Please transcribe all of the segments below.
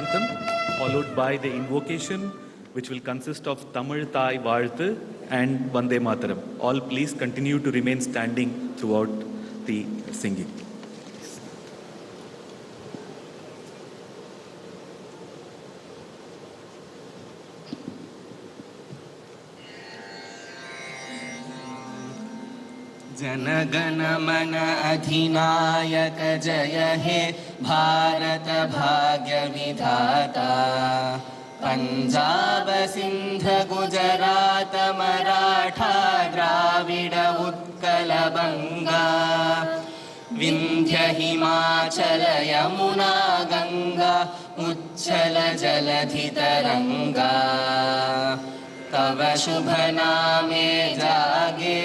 anthem, followed by the invocation, which will consist of Tamil Thai Varthu and Vande Mataram. All please continue to remain standing throughout the singing. जनगण मन अधिनायक जय हे भारत भाग्य विधाता पंजाब सिंध गुजरात मराठा द्राविड उत्कल बंगा विंध्य हिमाचल यमुना गंगा उच्छल जलधि तरंगा तव शुभ नामे जागे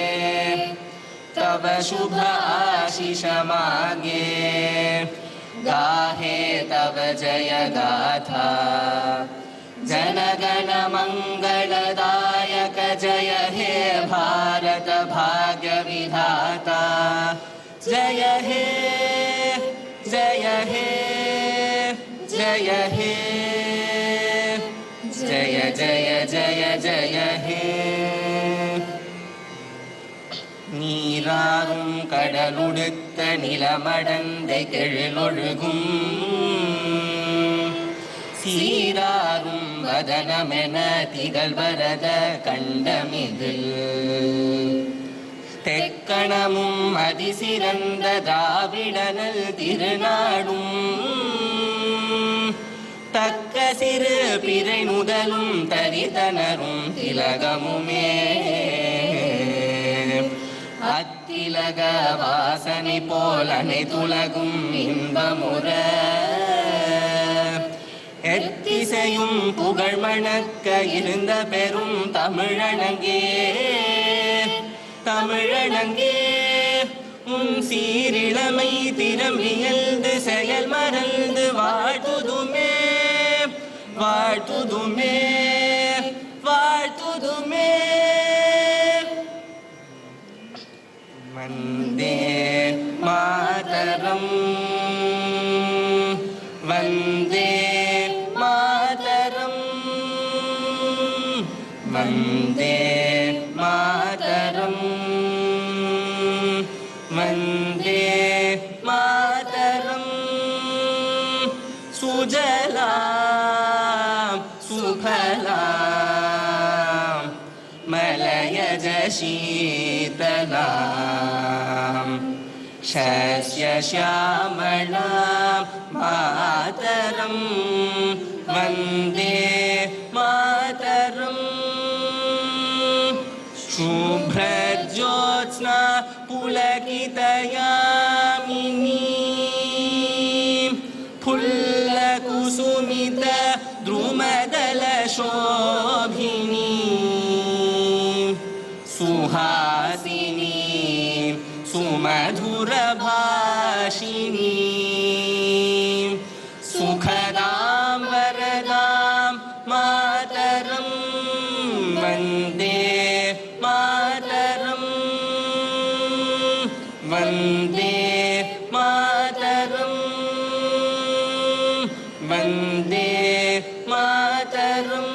तव शुभ आशीष मागे गाहे तव जय गाथा जनगण मंगलदायक जय हे भारत भाग्य विधाता जय हे जय हे जय हे जय जय जय जय हे நீராறும் கடலுடுத்த நிலமடந்தை கெழொழுகும் சீராறும் வதனமென திகழ்வரத கண்டமிதில் தெக்கணமும் அதிசிறந்த திராவிடனல் திருநாடும் தக்க சிறு பிறை நுதலும் தரிதனரும் திலகமுமே அத்திலக வாசனை போல் அனைத்துலகும் இன்பமுற எத்திசையும் புகழ் மணக்க இருந்த பெரும் தமிழனங்கே தமிழனங்கே உன் சீரிழமை திறமியல்து செயல் மறந்து வாழ்த்துதுமே வாழ்த்துதுமே வாழ்த்துதுமே वन्दे मातरम् वन्दे मातरम् वन्दे मातरम् वन्दे मातरम् सुजला सुफला मलयज शीतला शस्य श्यामला मातरं वन्दे मातरम् शुभ्रज्योत्स्ना पुलकितयामिनी फुल्लकुसुमित द्रुमदलशोभिनी सुहासिनी सुमधुरभाषिणी सुखदां वरदां मातरं वन्दे मातरं वन्दे मातरं Vande Mataram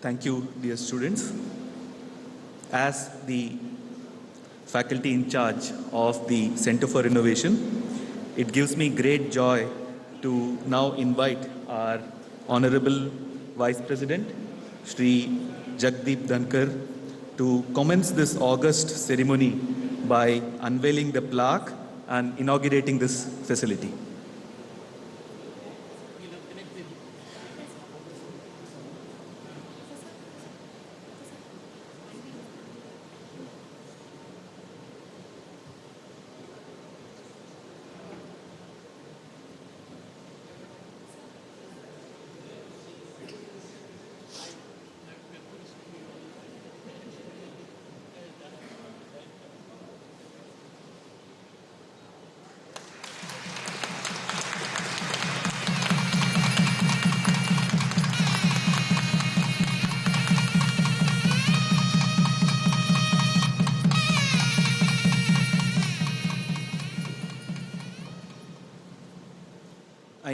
Thank you, dear students. As the faculty in charge of the Center for Innovation, it gives me great joy to now invite our Honorable Vice President, Shri Jagdeep Dhankhar, to commence this August ceremony by unveiling the plaque and inaugurating this facility.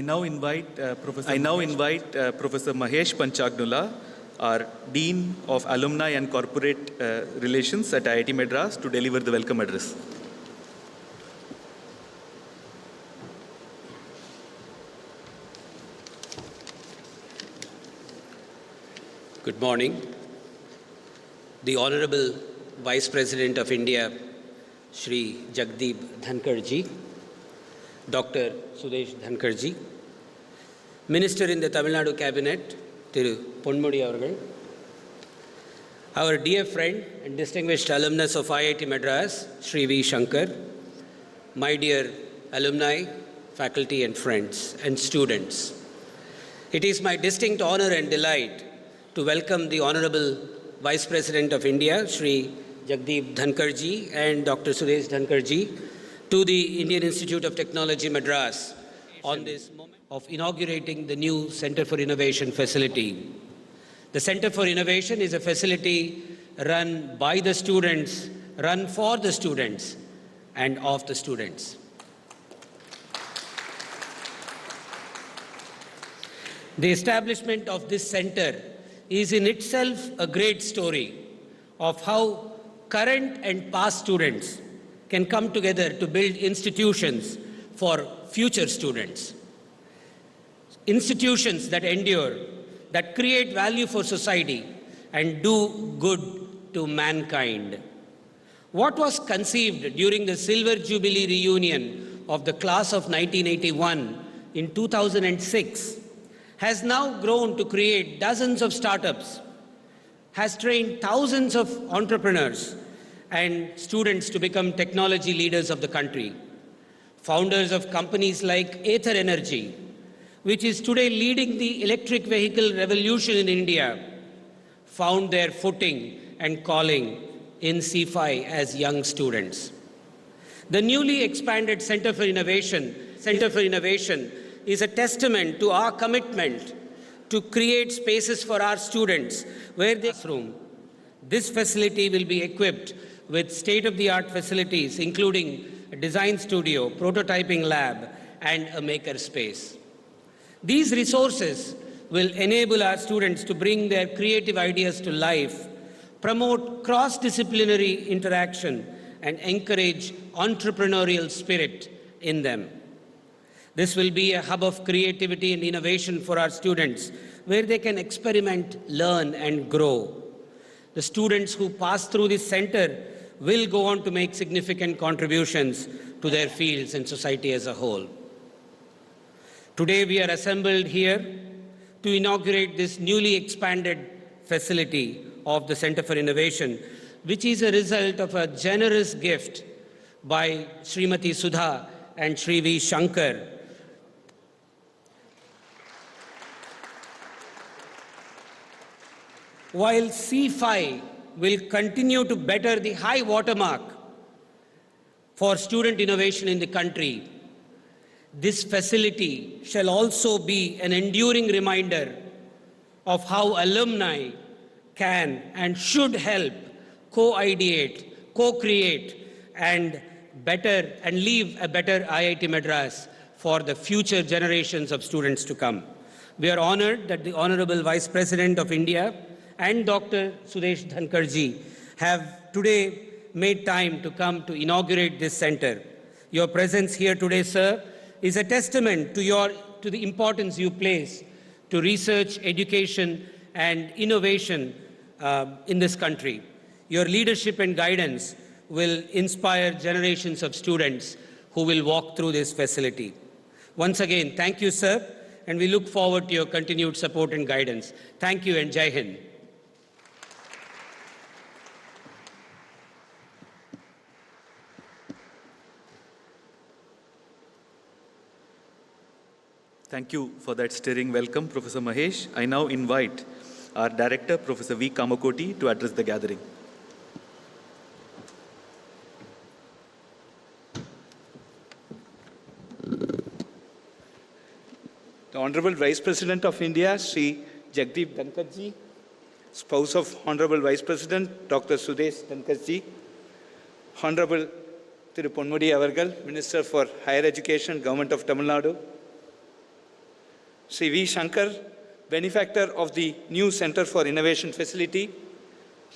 Professor Mahesh Panchagnula, our Dean of Alumni and Corporate Relations at IIT Madras, to deliver the welcome address. Good morning. The Honorable Vice President of India, Shri Jagdeep Dhankhar ji, Dr. Sudesh Dhankhar ji, Minister in the Tamil Nadu Cabinet, Thiru Ponmudi avargal, our dear friend and distinguished alumnus of IIT Madras, Shri V. Shankar, my dear alumni, faculty and friends and students. It is my distinct honor and delight to welcome the Honorable Vice President of India, Shri Jagdeep Dhankhar ji and Dr. Sudesh Dhankhar ji to the Indian Institute of Technology, Madras on this moment of inaugurating the new Center for Innovation facility. The Center for Innovation is a facility run by the students, run for the students and of the students. The establishment of this center is in itself a great story of how current and past students can come together to build institutions for future students. Institutions that endure, that create value for society and do good to mankind. What was conceived during the Silver Jubilee reunion of the class of 1981 in 2006 has now grown to create dozens of startups, has trained thousands of entrepreneurs and students to become technology leaders of the country. Founders of companies like Aether Energy, which is today leading the electric vehicle revolution in India, found their footing and calling in CFI as young students. The newly expanded Center for Innovation is a testament to our commitment to create spaces for our students where they room. This facility will be equipped with state-of-the-art facilities, including a design studio, prototyping lab, and a maker space. These resources will enable our students to bring their creative ideas to life, promote cross-disciplinary interaction, and encourage entrepreneurial spirit in them. This will be a hub of creativity and innovation for our students, where they can experiment, learn, and grow. The students who pass through this center will go on to make significant contributions to their fields and society as a whole. Today we are assembled here to inaugurate this newly expanded facility of the Center for Innovation, which is a result of a generous gift by Srimati Sudha and Shri V. Shankar. While C5 will continue to better the high watermark for student innovation in the country, this facility shall also be an enduring reminder of how alumni can and should help co-ideate, co-create, and leave a better IIT Madras for the future generations of students to come. We are honored that the Honorable Vice President of India and Dr. Sudesh Dhankhar ji have today made time to come to inaugurate this center. Your presence here today, sir, is a testament to the importance you place to research, education, and innovation in this country. Your leadership and guidance will inspire generations of students who will walk through this facility. Once again, thank you, sir, and we look forward to your continued support and guidance. Thank you and Jai Hind. Thank you for that stirring welcome, Professor Mahesh. I now invite our Director, Professor V. Kamakoti, to address the gathering. The Honorable Vice President of India, Shri Jagdeep Dhankhar ji, spouse of Honorable Vice President Dr. Sudesh Dhankhar ji, Honorable Thiru Ponmudi avargal, Minister for Higher Education, Government of Tamil Nadu, Shri V. Shankar, benefactor of the new Center for Innovation facility,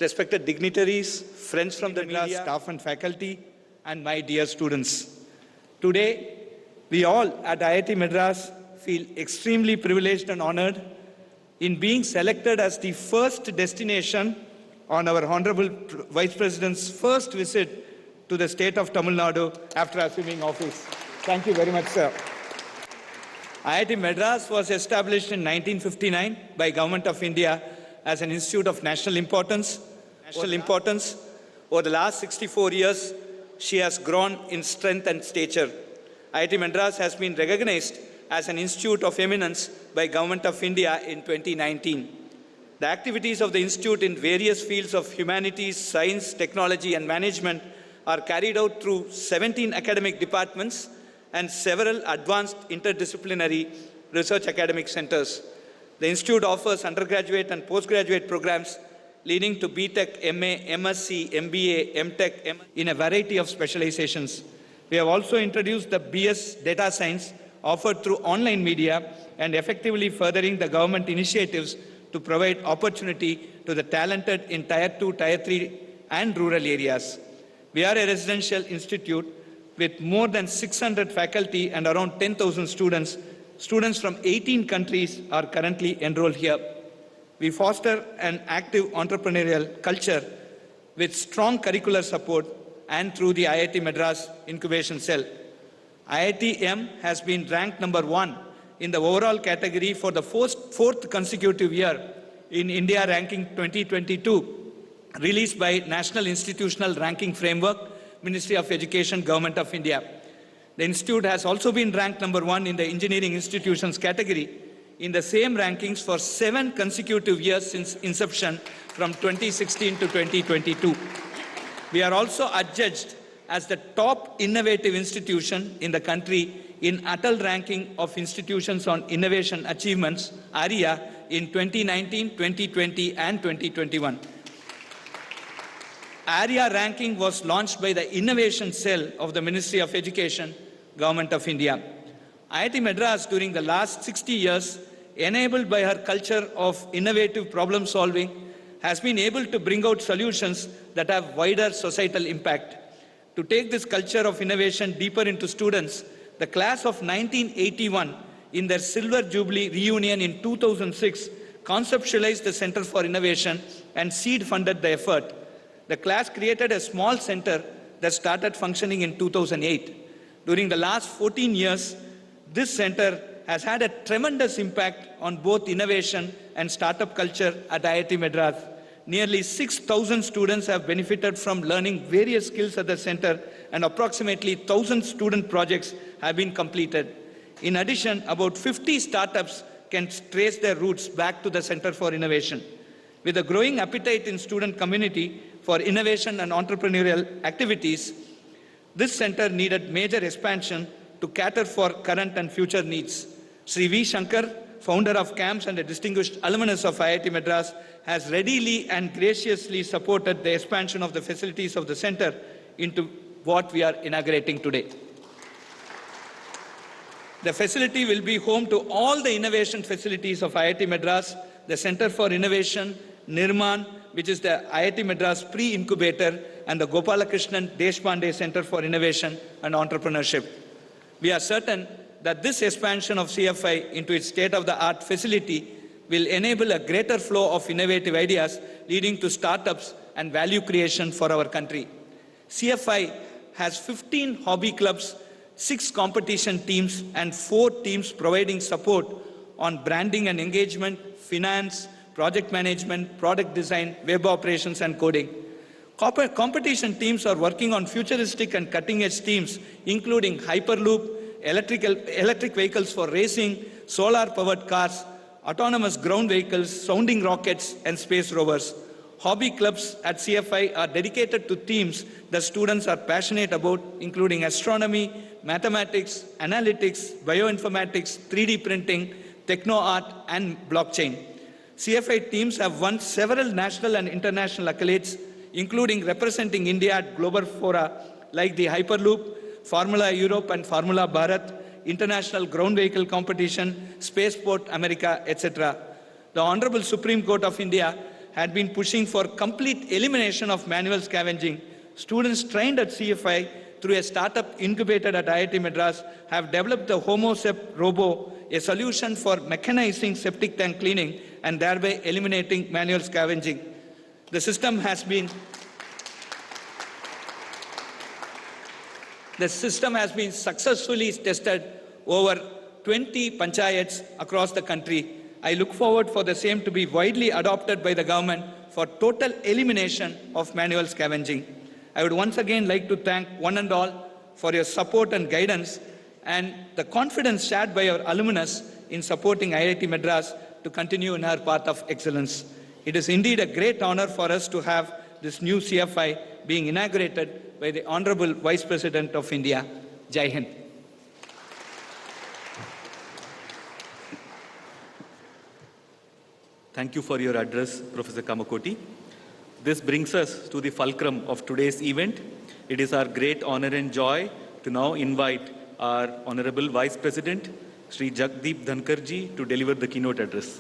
respected dignitaries, friends from the media, staff and faculty, and my dear students. Today, we all at IIT Madras feel extremely privileged and honored in being selected as the first destination on our Honorable Vice President's first visit to the state of Tamil Nadu after assuming office. Thank you very much, sir. IIT Madras was established in 1959 by Government of India as an institute of national importance. Over the last 64 years, she has grown in strength and stature. IIT Madras has been recognized as an institute of eminence by Government of India in 2019. The activities of the institute in various fields of humanities, science, technology, and management are carried out through 17 academic departments and several advanced interdisciplinary research academic centers. The institute offers undergraduate and postgraduate programs leading to BTech, MA, MSc, MBA, MTech, in a variety of specializations. We have also introduced the BS Data Science offered through online media and effectively furthering the government initiatives to provide opportunity to the talented in Tier 2, Tier 3 and rural areas. We are a residential institute with more than 600 faculty and around 10,000 students. Students from 18 countries are currently enrolled here. We foster an active entrepreneurial culture with strong curricular support and through the IIT Madras Incubation Cell. IITM has been ranked #1 in the overall category for the fourth consecutive year in India Ranking 2022, released by National Institutional Ranking Framework, Ministry of Education, Government of India. The institute has also been ranked #1 in the engineering institutions category in the same rankings for 7 consecutive years since inception from 2016 to 2022. We are also adjudged as the top innovative institution in the country in Atal Ranking of Institutions on Innovation Achievements, ARIA, in 2019, 2020 and 2021. ARIA ranking was launched by the Innovation Cell of the Ministry of Education, Government of India. IIT Madras during the last 60 years, enabled by her culture of innovative problem solving, has been able to bring out solutions that have wider societal impact. To take this culture of innovation deeper into students, the class of 1981 in their Silver Jubilee reunion in 2006 conceptualized the Center for Innovation and seed funded the effort. The class created a small center that started functioning in 2008. During the last 14 years, this center has had a tremendous impact on both innovation and startup culture at IIT Madras. Nearly 6,000 students have benefited from learning various skills at the center, and approximately 1,000 student projects have been completed. In addition, about 50 startups can trace their roots back to the Center for Innovation. With a growing appetite in student community for innovation and entrepreneurial activities, this center needed major expansion to cater for current and future needs. Shri V. Shankar, founder of CAMPS and a distinguished alumnus of IIT Madras, has readily and graciously supported the expansion of the facilities of the center into what we are inaugurating today. The facility will be home to all the innovation facilities of IIT Madras, the Center for Innovation, Nirman, which is the IIT Madras pre-incubator, and the Gopalakrishnan Deshpande Center for Innovation and Entrepreneurship. We are certain that this expansion of CFI into its state-of-the-art facility will enable a greater flow of innovative ideas leading to startups and value creation for our country. CFI has 15 hobby clubs, 6 competition teams, and 4 teams providing support on branding and engagement, finance, project management, product design, web operations, and coding. Competition teams are working on futuristic and cutting-edge themes, including Hyperloop, electric vehicles for racing, solar-powered cars, autonomous ground vehicles, sounding rockets, and space rovers. Hobby clubs at CFI are dedicated to themes that students are passionate about, including astronomy, mathematics, analytics, bioinformatics, 3D printing, techno-art, and blockchain. CFI teams have won several national and international accolades, including representing India at global fora like the Hyperloop, Formula Europe and Formula Bharat, International Ground Vehicle Competition, Spaceport America, etc. The Honorable Supreme Court of India had been pushing for complete elimination of manual scavenging. Students trained at CFI through a startup incubated at IIT Madras have developed the HomoSep Robo, a solution for mechanizing septic tank cleaning and thereby eliminating manual scavenging. The system has been successfully tested over 20 panchayats across the country. I look forward for the same to be widely adopted by the government for total elimination of manual scavenging. I would once again like to thank one and all for your support and guidance and the confidence shared by our alumnus in supporting IIT Madras to continue in our path of excellence. It is indeed a great honor for us to have this new CFI being inaugurated by the Honorable Vice President of India. Jai Hind. Thank you for your address, Professor Kamakoti. This brings us to the fulcrum of today's event. It is our great honor and joy to now invite our Honorable Vice President, Shri Jagdeep Dhankhar ji, to deliver the keynote address.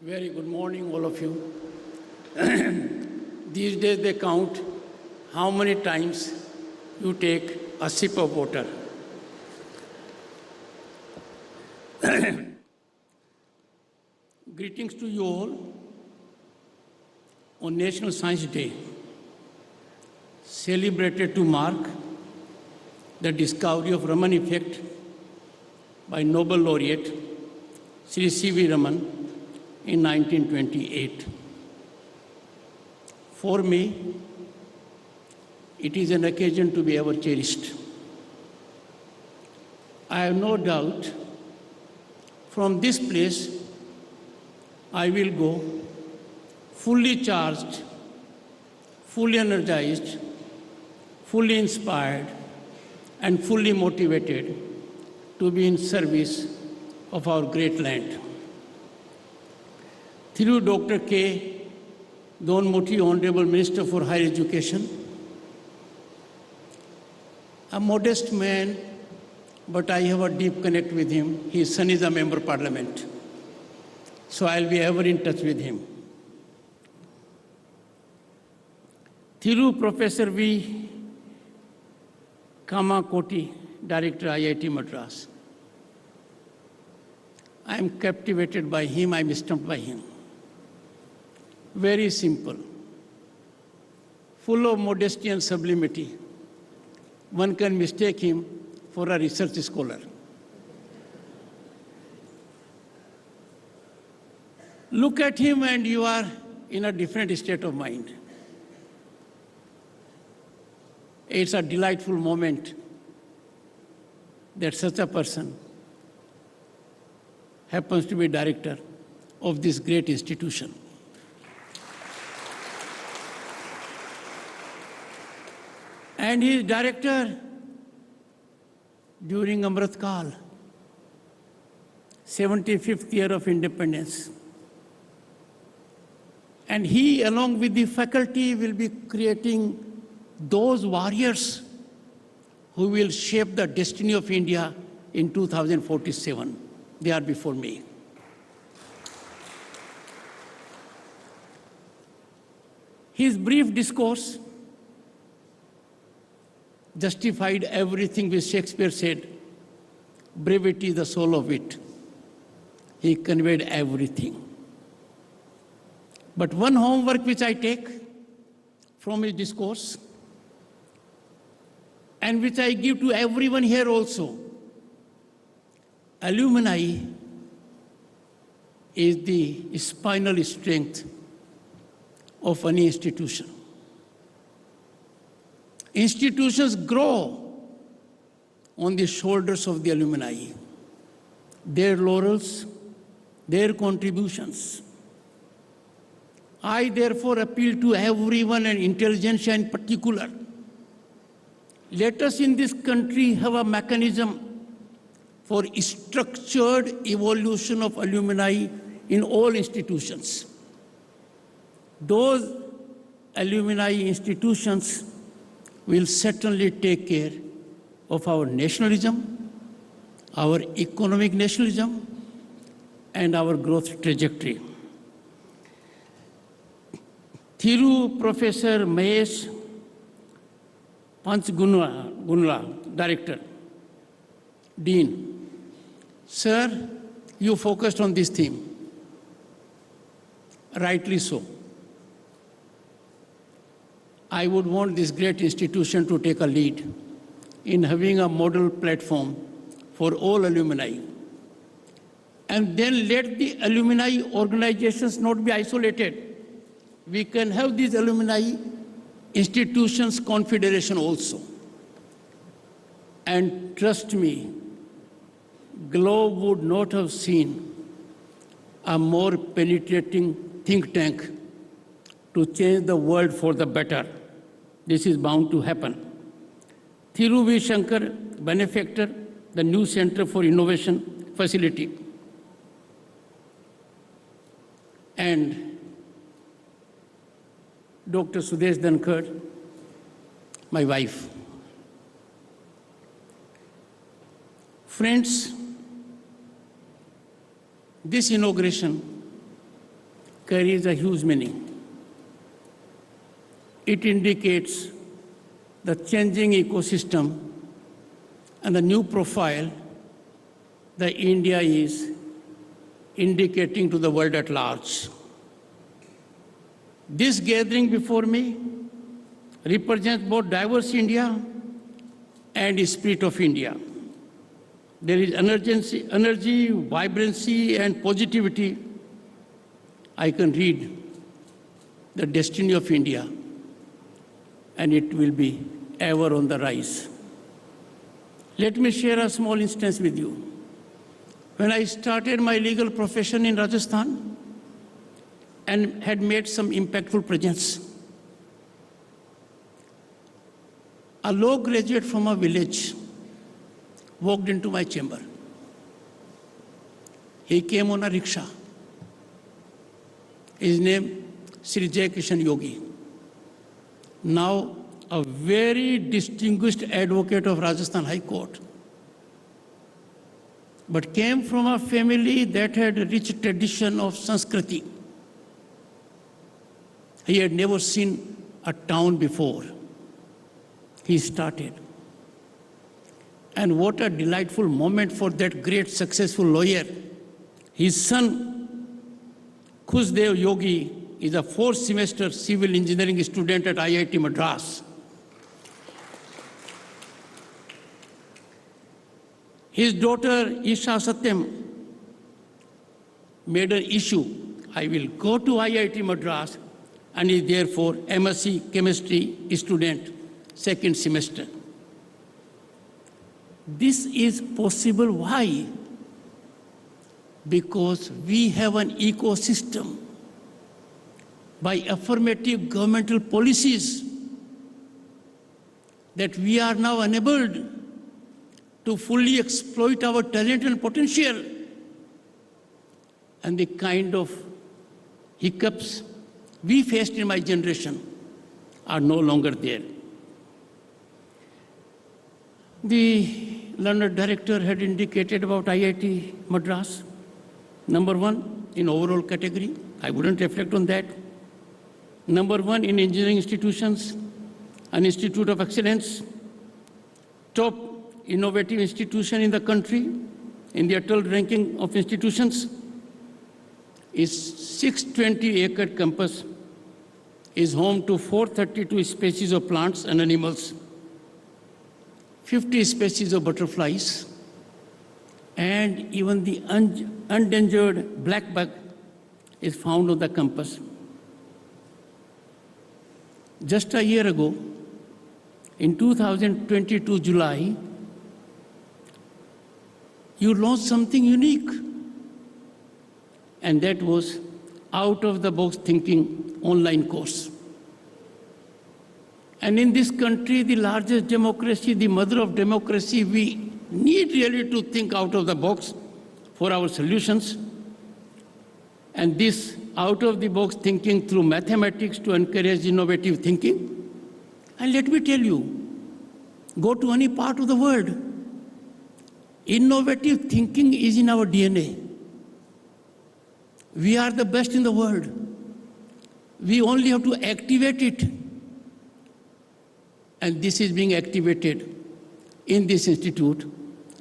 Very good morning, all of you. These days they count how many times you take a sip of water. Greetings to you all on National Science Day, celebrated to mark the discovery of Raman effect by Nobel laureate Shri C.V. Raman in 1928. For me, it is an occasion to be ever cherished. I have no doubt from this place I will go fully charged, fully energized, fully inspired, and fully motivated to be in service of our great land. Through Dr. K. Donmoti, Honorable Minister for Higher Education, a modest man, but I have a deep connect with him. His son is a member of parliament, so I'll be ever in touch with him. Thiru Professor V. Kamakoti, Director IIT Madras. I am captivated by him, I am stumped by him. Very simple, full of modesty and sublimity. One can mistake him for a research scholar. Look at him and you are in a different state of mind. It's a delightful moment that such a person happens to be director of this great institution. And he is director during Amrit Kal, 75th year of independence. And he, along with the faculty, will be creating those warriors who will shape the destiny of India in 2047. They are before me. His brief discourse justified everything which Shakespeare said, brevity is the soul of wit. He conveyed everything. But one homework which I take from his discourse, and which I give to everyone here also, alumni is the spinal strength of any institution. Institutions grow on the shoulders of the alumni, their laurels, their contributions. I therefore appeal to everyone, and intelligentsia in particular. Let us in this country have a mechanism for structured evolution of alumni in all institutions. Those alumni institutions will certainly take care of our nationalism, our economic nationalism, and our growth trajectory. Thiru Professor Mahesh Panchgunla, Director, Dean. Sir, you focused on this theme. Rightly so. I would want this great institution to take a lead in having a model platform for all alumni. And then let the alumni organizations not be isolated. We can have these alumni institutions confederation also. And trust me, Globe would not have seen a more penetrating think tank to change the world for the better. This is bound to happen. Thiru V. Shankar, benefactor, the new Center for Innovation facility. And Dr. Sudesh Dhankhar, my wife. Friends, this inauguration carries a huge meaning. It indicates the changing ecosystem and the new profile that India is indicating to the world at large. This gathering before me represents both diverse India and the spirit of India. There is energy, vibrancy, and positivity. I can read the destiny of India, and it will be ever on the rise. Let me share a small instance with you. When I started my legal profession in Rajasthan and had made some impactful presence, a law graduate from a village walked into my chamber. He came on a rickshaw. His name, Shri Kishan Yogi. Now a very distinguished advocate of Rajasthan High Court, but came from a family that had a rich tradition of Sanskriti. He had never seen a town before. He started. And what a delightful moment for that great successful lawyer. His son, Khusdev Yogi, is a fourth semester civil engineering student at IIT Madras. His daughter, Isha Satyam, made an issue. I will go to IIT Madras, and is therefore MSc chemistry student, second semester. This is possible. Why? Because we have an ecosystem. By affirmative governmental policies that we are now enabled to fully exploit our talent and potential, and the kind of hiccups we faced in my generation are no longer there. The learned director had indicated about IIT Madras, number one in overall category. I wouldn't reflect on that. Number one in engineering institutions, an institute of excellence, top innovative institution in the country, in the Atal ranking of institutions, is 620-acre campus, is home to 432 species of plants and animals, 50 species of butterflies, and even the endangered black bug is found on the campus. Just a year ago, in 2022 July, you launched something unique, and that was out-of-the-box thinking online course. And in this country, the largest democracy, the mother of democracy, we need really to think out of the box for our solutions. And this out-of-the-box thinking through mathematics to encourage innovative thinking. And let me tell you, go to any part of the world, innovative thinking is in our DNA. We are the best in the world. We only have to activate it. And this is being activated in this institute.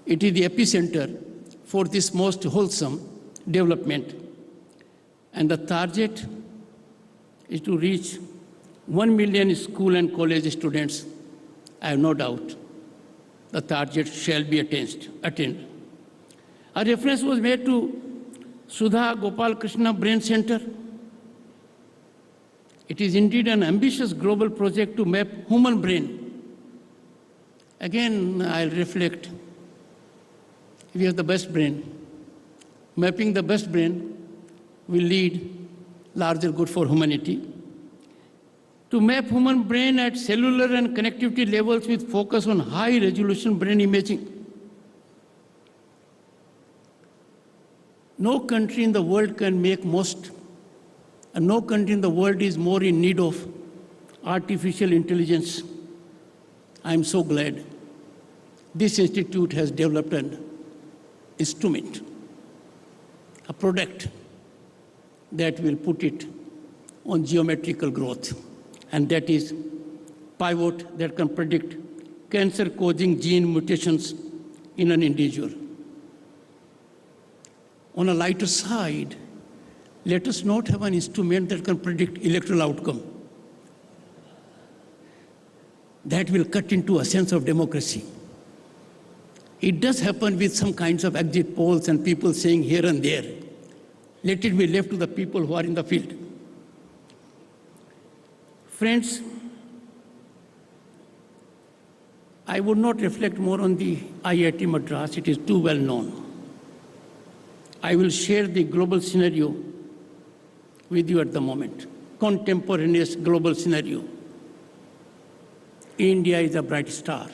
It is the epicenter for this most wholesome development. And the target is to reach 1 million school and college students. I have no doubt the target shall be attained. A reference was made to Sudha Gopal Krishna Brain Center. It is indeed an ambitious global project to map human brain. Again, I'll reflect. We have the best brain. Mapping the best brain will lead larger good for humanity. To map human brain at cellular and connectivity levels with focus on high-resolution brain imaging. No country in the world can make most, and no country in the world is more in need of artificial intelligence. I'm so glad this institute has developed an instrument, a product that will put it on geometrical growth. And that is pivot that can predict cancer-causing gene mutations in an individual. On a lighter side, let us not have an instrument that can predict electoral outcome. That will cut into a sense of democracy. It does happen with some kinds of exit polls and people saying here and there. Let it be left to the people who are in the field. Friends, I would not reflect more on the IIT Madras. It is too well known. I will share the global scenario with you at the moment. Contemporaneous global scenario. India is a bright star,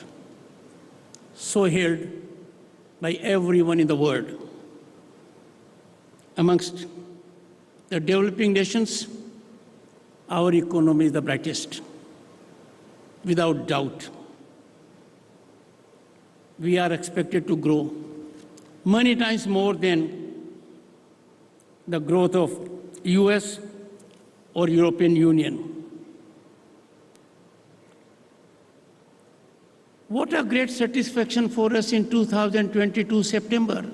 so hailed by everyone in the world. Amongst the developing nations, our economy is the brightest, without doubt. We are expected to grow many times more than the growth of US or European Union. What a great satisfaction for us in 2022 September.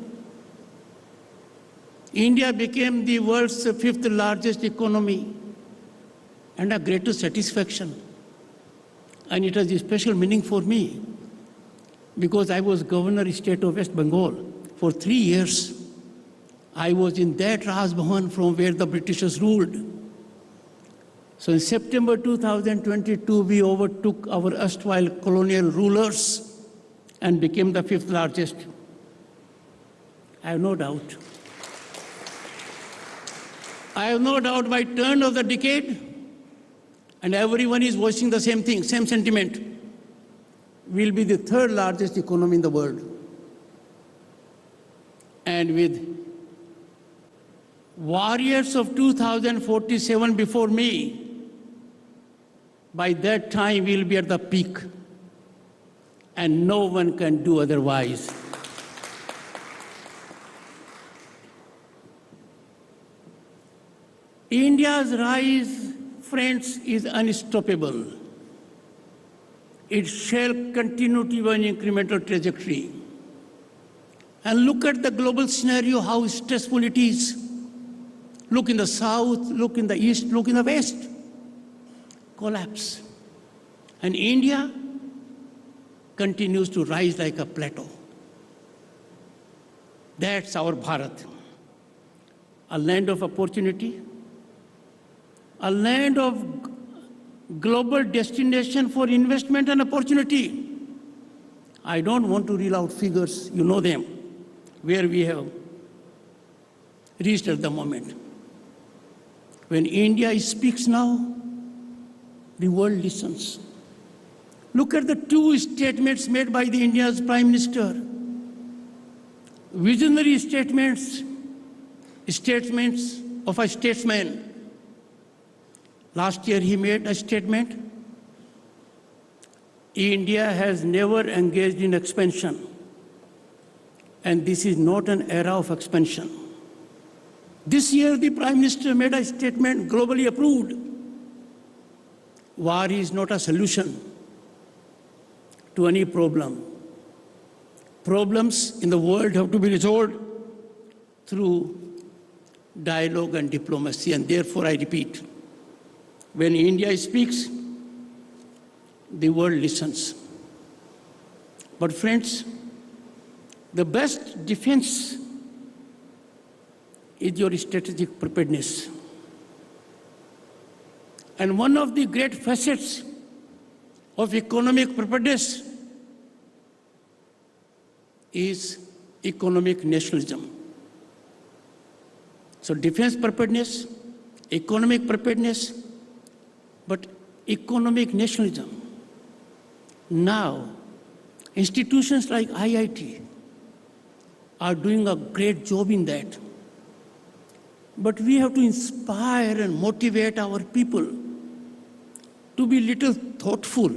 India became the world's fifth largest economy, and a greater satisfaction. And it has a special meaning for me because I was Governor of State of West Bengal for 3 years. I was in that Raj Bhavan from where the Britishers ruled. So in September 2022, we overtook our erstwhile colonial rulers and became the fifth largest. I have no doubt. I have no doubt by turn of the decade, and everyone is voicing the same thing, same sentiment, we'll be the third largest economy in the world. And with warriors of 2047 before me, by that time we'll be at the peak, and no one can do otherwise. India's rise, friends, is unstoppable. It shall continue to an incremental trajectory. And look at the global scenario, how stressful it is. Look in the south, look in the east, look in the west. Collapse. And India continues to rise like a plateau. That's our Bharat. A land of opportunity, a land of global destination for investment and opportunity. I don't want to reel out figures, you know them, where we have reached at the moment. When India speaks now, the world listens. Look at the two statements made by the India's Prime Minister. visionary statements of a statesman. Last year he made a statement. India has never engaged in expansion, and this is not an era of expansion. This year the Prime Minister made a statement globally approved. War is not a solution to any problem. Problems in the world have to be resolved through dialogue and diplomacy, and therefore I repeat, when India speaks, the world listens. But friends, the best defense is your strategic preparedness. And one of the great facets of economic preparedness is economic nationalism. So defense preparedness, economic preparedness, but economic nationalism. Now, institutions like IIT are doing a great job in that. But we have to inspire and motivate our people to be little thoughtful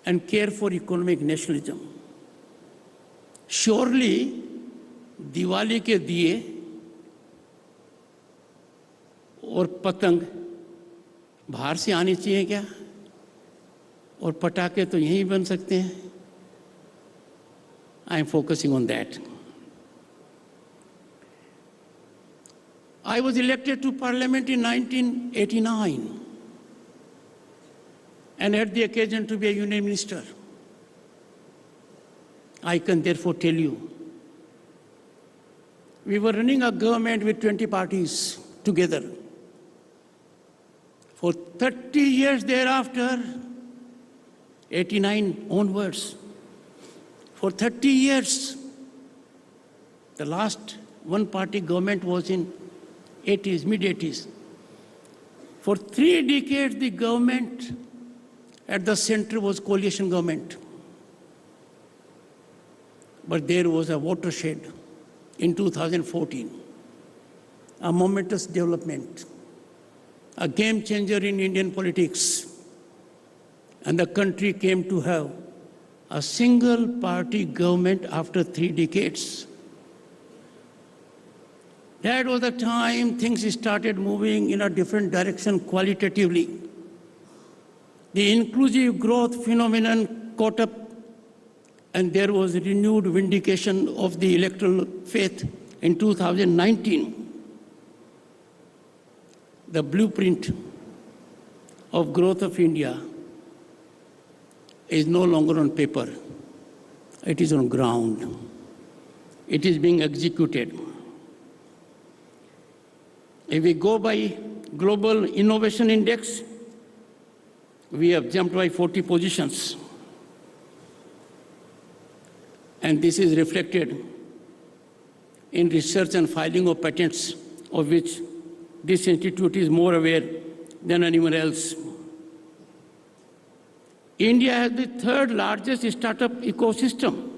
and care for economic nationalism. Surely, Diwali के दिए और पतंग बाहर से आनी चाहिए क्या? और पटाखे तो यहीं बन सकते हैं. I am focusing on that. I was elected to Parliament in 1989 and had the occasion to be a Union Minister. I can therefore tell you, we were running a government with 20 parties together. For 30 years thereafter, 89 onwards, for 30 years, the last one-party government was in 80s, mid-80s. For 3 decades, the government at the center was coalition government. But there was a watershed in 2014, a momentous development, a game changer in Indian politics, and the country came to have a single-party government after 3 decades. That was the time things started moving in a different direction qualitatively. The inclusive growth phenomenon caught up, and there was renewed vindication of the electoral faith in 2019. The blueprint of growth of India is no longer on paper. It is on ground. It is being executed. If we go by Global Innovation Index, we have jumped by 40 positions. And this is reflected in research and filing of patents, of which this institute is more aware than anyone else. India has the 3rd largest startup ecosystem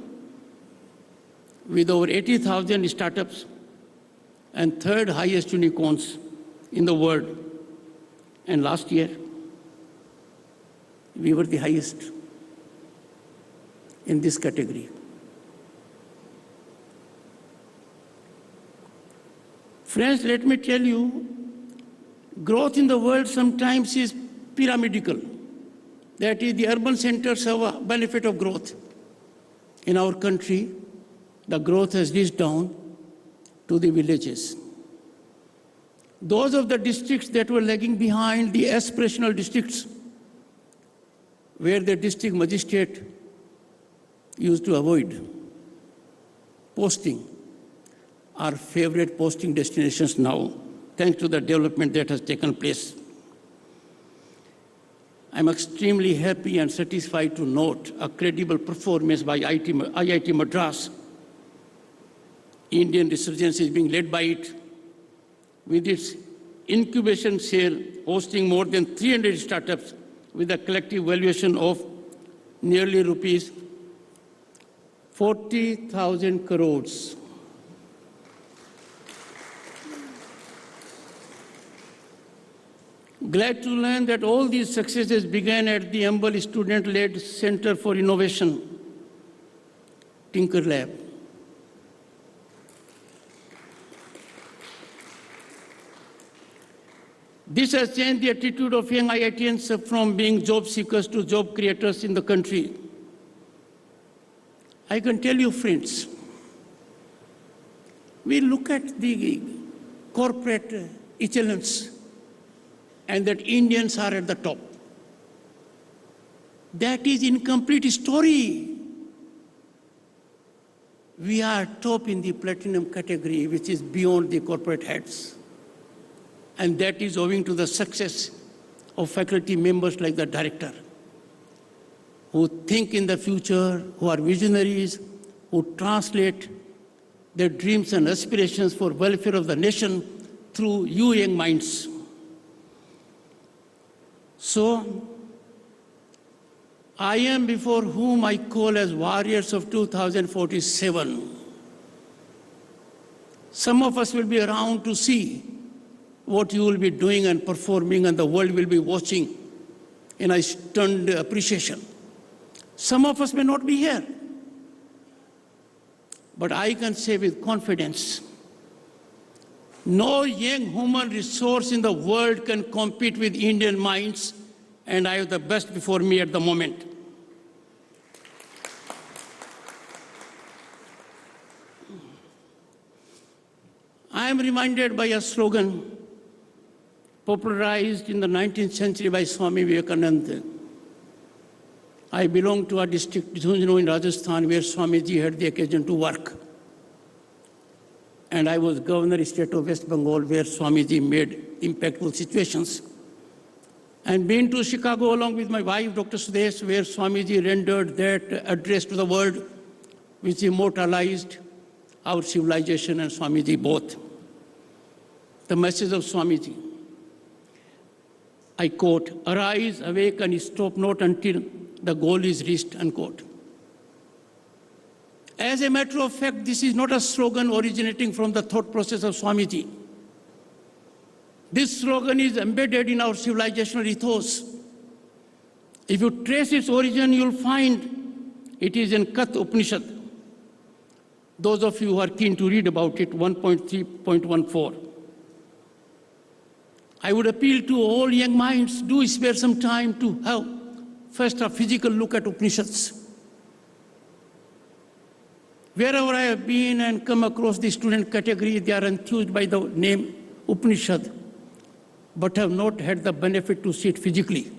with over 80,000 startups and 3rd highest unicorns in the world. And last year, we were the highest in this category. Friends, let me tell you, growth in the world sometimes is pyramidal. That is, the urban centers have a benefit of growth. In our country, the growth has reached down to the villages. Those of the districts that were lagging behind, the aspirational districts, where the district magistrate used to avoid posting, are favorite posting destinations now, thanks to the development that has taken place. I'm extremely happy and satisfied to note a credible performance by IIT Madras. Indian resurgence is being led by it, with its incubation cell hosting more than 300 startups with a collective valuation of nearly rupees 40,000 crores. Glad to learn that all these successes began at the Hon'ble student-led Center for Innovation, Tinker Lab. This has changed the attitude of young IITians from being job seekers to job creators in the country. I can tell you, friends, we look at the corporate echelons and that Indians are at the top. That is incomplete story. We are top in the platinum category, which is beyond the corporate heads. And that is owing to the success of faculty members like the director, who think in the future, who are visionaries, who translate their dreams and aspirations for welfare of the nation through you young minds. So, I am before whom I call as warriors of 2047. Some of us will be around to see what you will be doing and performing, and the world will be watching in a stunned appreciation. Some of us may not be here, but I can say with confidence, no young human resource in the world can compete with Indian minds, and I have the best before me at the moment. I am reminded by a slogan popularized in the 19th century by Swami Vivekananda. I belong to a district, in Rajasthan, where Swamiji had the occasion to work. And I was governor state of West Bengal, where Swamiji made impactful situations. And been to Chicago along with my wife, Dr. Sudesh, where Swamiji rendered that address to the world, which immortalized our civilization and Swamiji both. The message of Swamiji, I quote, "Arise, awake, and stop not until the goal is reached," unquote. As a matter of fact, this is not a slogan originating from the thought process of Swamiji. This slogan is embedded in our civilizational ethos. If you trace its origin, you'll find it is in Kat Upanishad. Those of you who are keen to read about it, 1.3.14. I would appeal to all young minds, do spare some time to have first a physical look at Upanishads. Wherever I have been and come across the student category, they are enthused by the name Upanishad, but have not had the benefit to see it physically.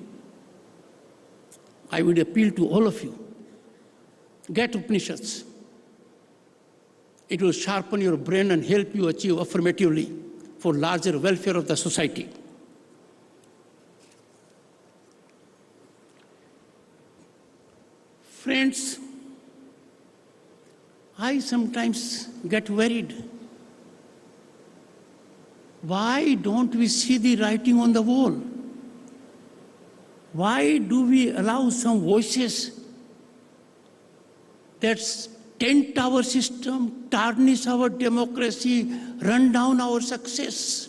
I would appeal to all of you, get Upanishads. It will sharpen your brain and help you achieve affirmatively for larger welfare of the society. Friends, I sometimes get worried. Why don't we see the writing on the wall? Why do we allow some voices that tent our system, tarnish our democracy, run down our success?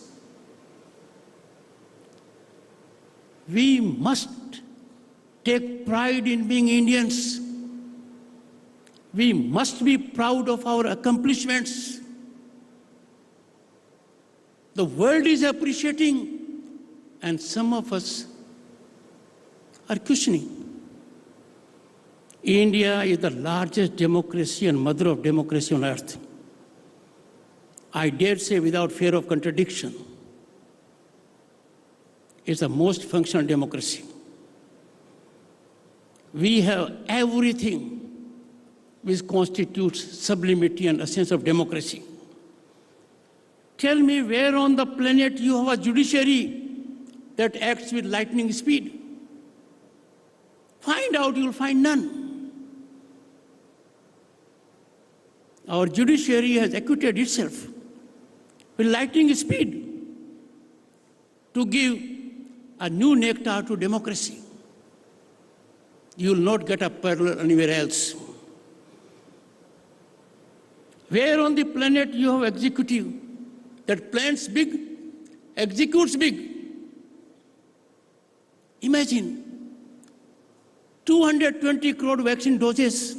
We must take pride in being Indians. We must be proud of our accomplishments. The world is appreciating, and some of us are questioning. India is the largest democracy and mother of democracy on earth. I dare say without fear of contradiction, it's the most functional democracy. We have everything which constitutes sublimity and a sense of democracy. Tell me where on the planet you have a judiciary that acts with lightning speed. Find out, you'll find none. Our judiciary has acquitted itself with lightning speed to give a new nectar to democracy. You will not get a parallel anywhere else. Where on the planet you have executive that plans big, executes big? Imagine 220 crore vaccine doses,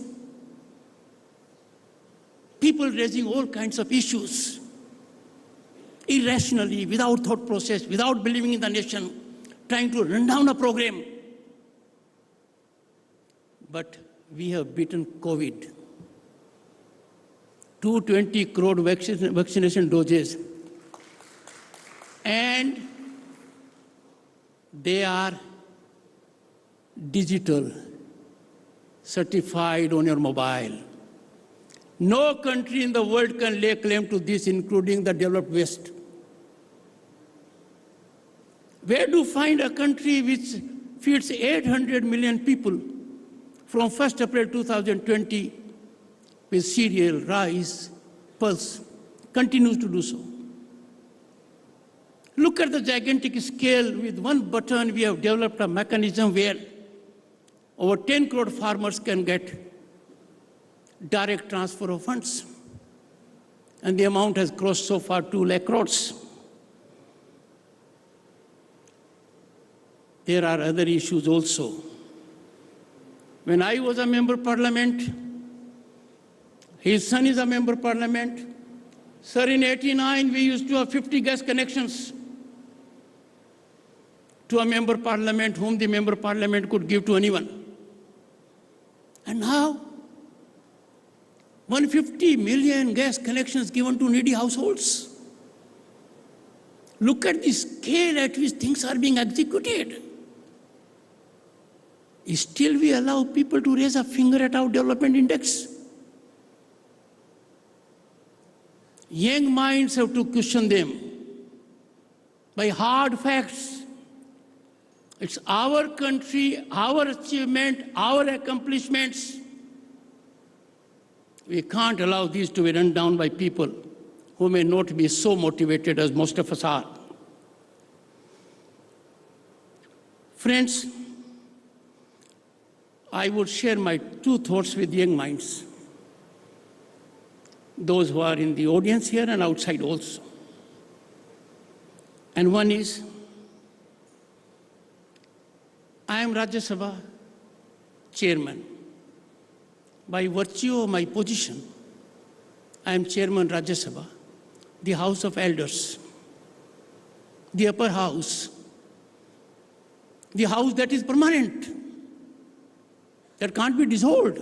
people raising all kinds of issues, irrationally, without thought process, without believing in the nation, trying to run down a program. But we have beaten COVID. 220 crore vaccination doses. And they are digital, certified on your mobile. No country in the world can lay claim to this, including the developed West. Where do you find a country which feeds 800 million people from 1st April 2020 with cereal, rice, pulse, continues to do so? Look at the gigantic scale. With one button, we have developed a mechanism where over 10 crore farmers can get direct transfer of funds. And the amount has crossed so far 2 lakh crores. There are other issues also. When I was a member of parliament, his son is a member of parliament. Sir, in 89, we used to have 50 gas connections to a member of parliament whom the member of parliament could give to anyone. And now, 150 million gas connections given to needy households. Look at the scale at which things are being executed. Still we allow people to raise a finger at our development index. Young minds have to question them by hard facts. It's our country, our achievement, our accomplishments. We can't allow these to be run down by people who may not be so motivated as most of us are. Friends, I would share my 2 thoughts with young minds, those who are in the audience here and outside also. And one is, I am Rajya Sabha chairman. By virtue of my position, I am chairman Rajya Sabha, the House of Elders, the upper house, the house that is permanent, that can't be dissolved.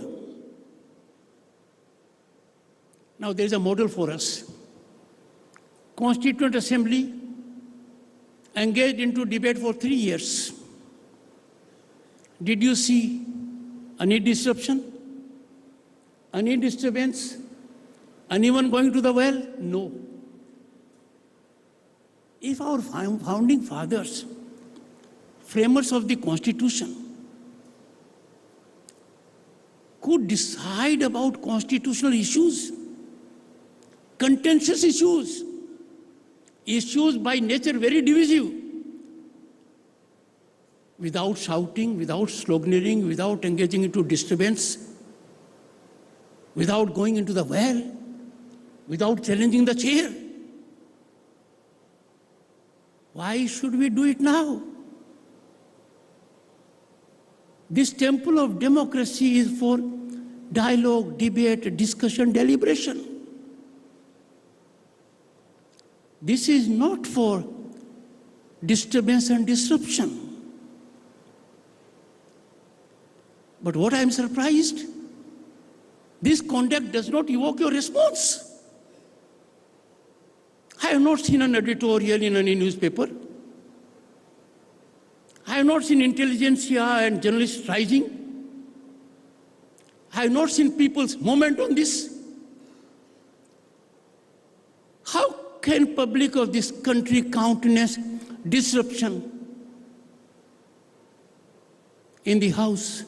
Now there is a model for us. Constituent Assembly engaged into debate for 3 years. Did you see any disruption? Any disturbance? Anyone going to the well? No. If our founding fathers, framers of the Constitution, could decide about constitutional issues, contentious issues, issues by nature very divisive, without shouting, without sloganeering, without engaging into disturbance, without going into the well, without challenging the chair. Why should we do it now? This temple of democracy is for dialogue, debate, discussion, deliberation. This is not for disturbance and disruption. But what I am surprised, this conduct does not evoke your response. I have not seen an editorial in any newspaper. I have not seen intelligentsia and journalists rising. I have not seen people's movement on this. How can public of this country countenance disruption in the House?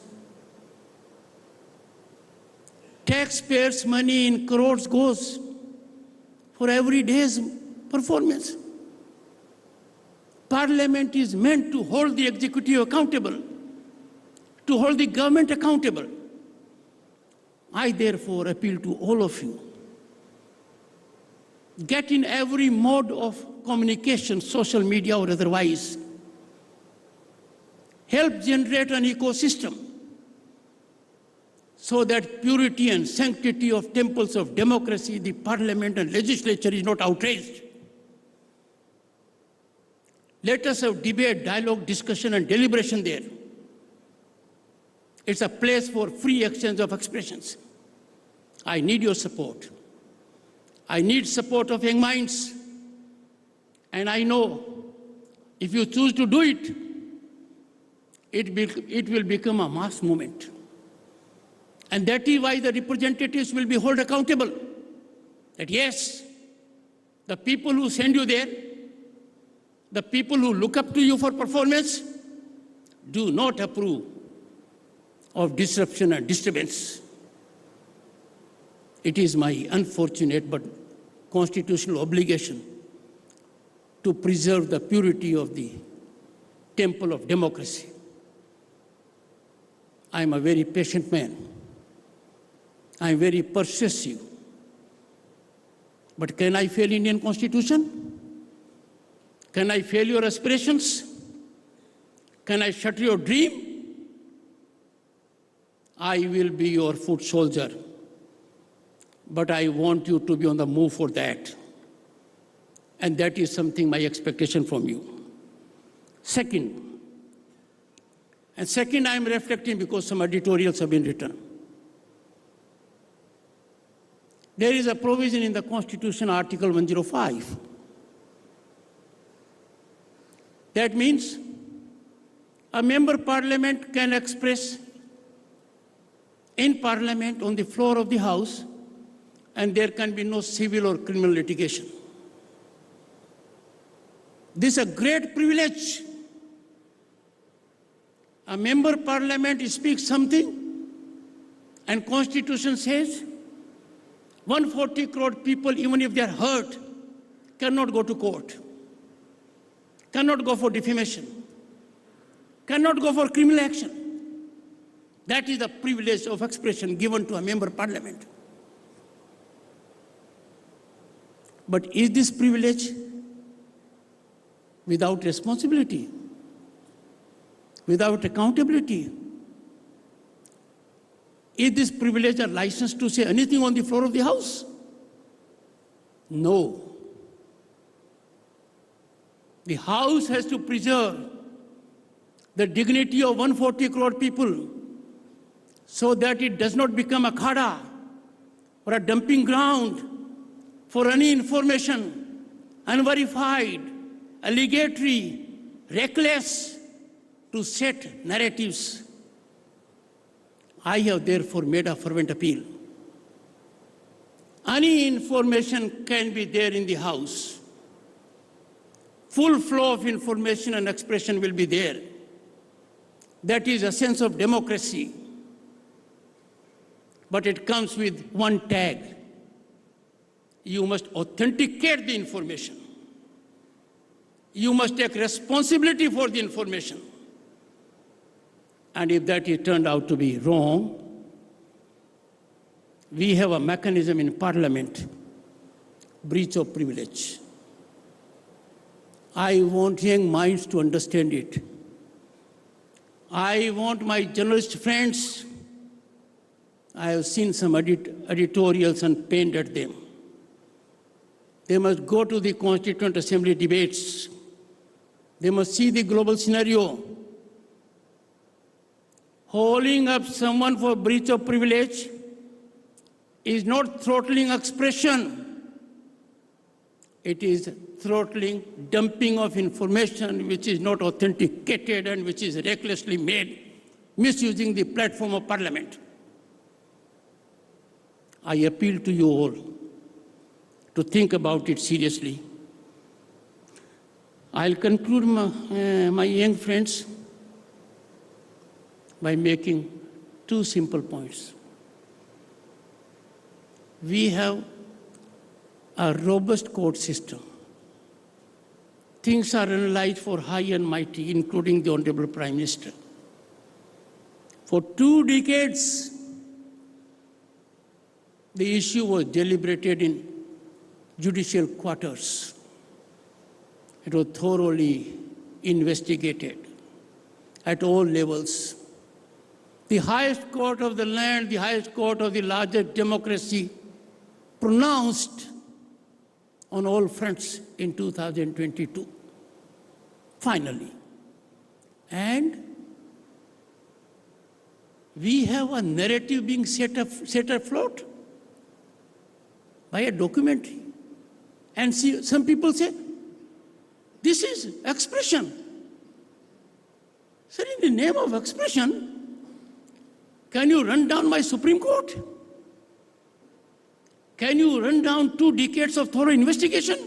Taxpayers' money in crores goes for every day's performance. Parliament is meant to hold the executive accountable, to hold the government accountable. I therefore appeal to all of you, get in every mode of communication, social media or otherwise, help generate an ecosystem so that purity and sanctity of temples of democracy, the parliament and legislature is not outraged. Let us have debate, dialogue, discussion and deliberation there. It's a place for free exchange of expressions. I need your support. I need support of young minds. And I know if you choose to do it, it will become a mass movement. And that is why the representatives will be held accountable. That yes, the people who send you there, the people who look up to you for performance, do not approve of disruption and disturbance. It is my unfortunate but constitutional obligation to preserve the purity of the temple of democracy. I am a very patient man. I am very persuasive. But can I fail Indian Constitution? Can I fail your aspirations? Can I shatter your dream? I will be your foot soldier. But I want you to be on the move for that. And that is something my expectation from you. Second, I am reflecting because some editorials have been written. There is a provision in the Constitution, Article 105. That means a member of parliament can express in parliament on the floor of the House, and there can be no civil or criminal litigation. This is a great privilege. A member of parliament speaks something, and Constitution says 140 crore people, even if they are hurt, cannot go to court, cannot go for defamation, cannot go for criminal action. That is the privilege of expression given to a member of parliament. But is this privilege without responsibility, without accountability? Is this privilege a license to say anything on the floor of the House? No. The House has to preserve the dignity of 140 crore people so that it does not become a khada or a dumping ground for any information, unverified, allegatory, reckless, to set narratives. I have therefore made a fervent appeal. Any information can be there in the House. Full flow of information and expression will be there. That is a sense of democracy. But it comes with one tag. You must authenticate the information. You must take responsibility for the information. And if that is turned out to be wrong, we have a mechanism in Parliament, breach of privilege. I want young minds to understand it. I want my journalist friends, I have seen some editorials and pained at them. They must go to the Constituent Assembly debates. They must see the global scenario. Holding up someone for breach of privilege is not throttling expression. It is throttling dumping of information which is not authenticated and which is recklessly made, misusing the platform of Parliament. I appeal to you all to think about it seriously. I'll conclude my young friends by making two simple points. We have a robust court system. Things are analyzed for high and mighty, including the Honorable Prime Minister. For 2 decades, the issue was deliberated in judicial quarters. It was thoroughly investigated at all levels. The highest court of the land, the highest court of the largest democracy, pronounced on all fronts in 2022. Finally. And we have a narrative being set afloat by a documentary. And see, some people say, this is expression. Sir, in the name of expression, can you run down my Supreme Court? Can you run down 2 decades of thorough investigation?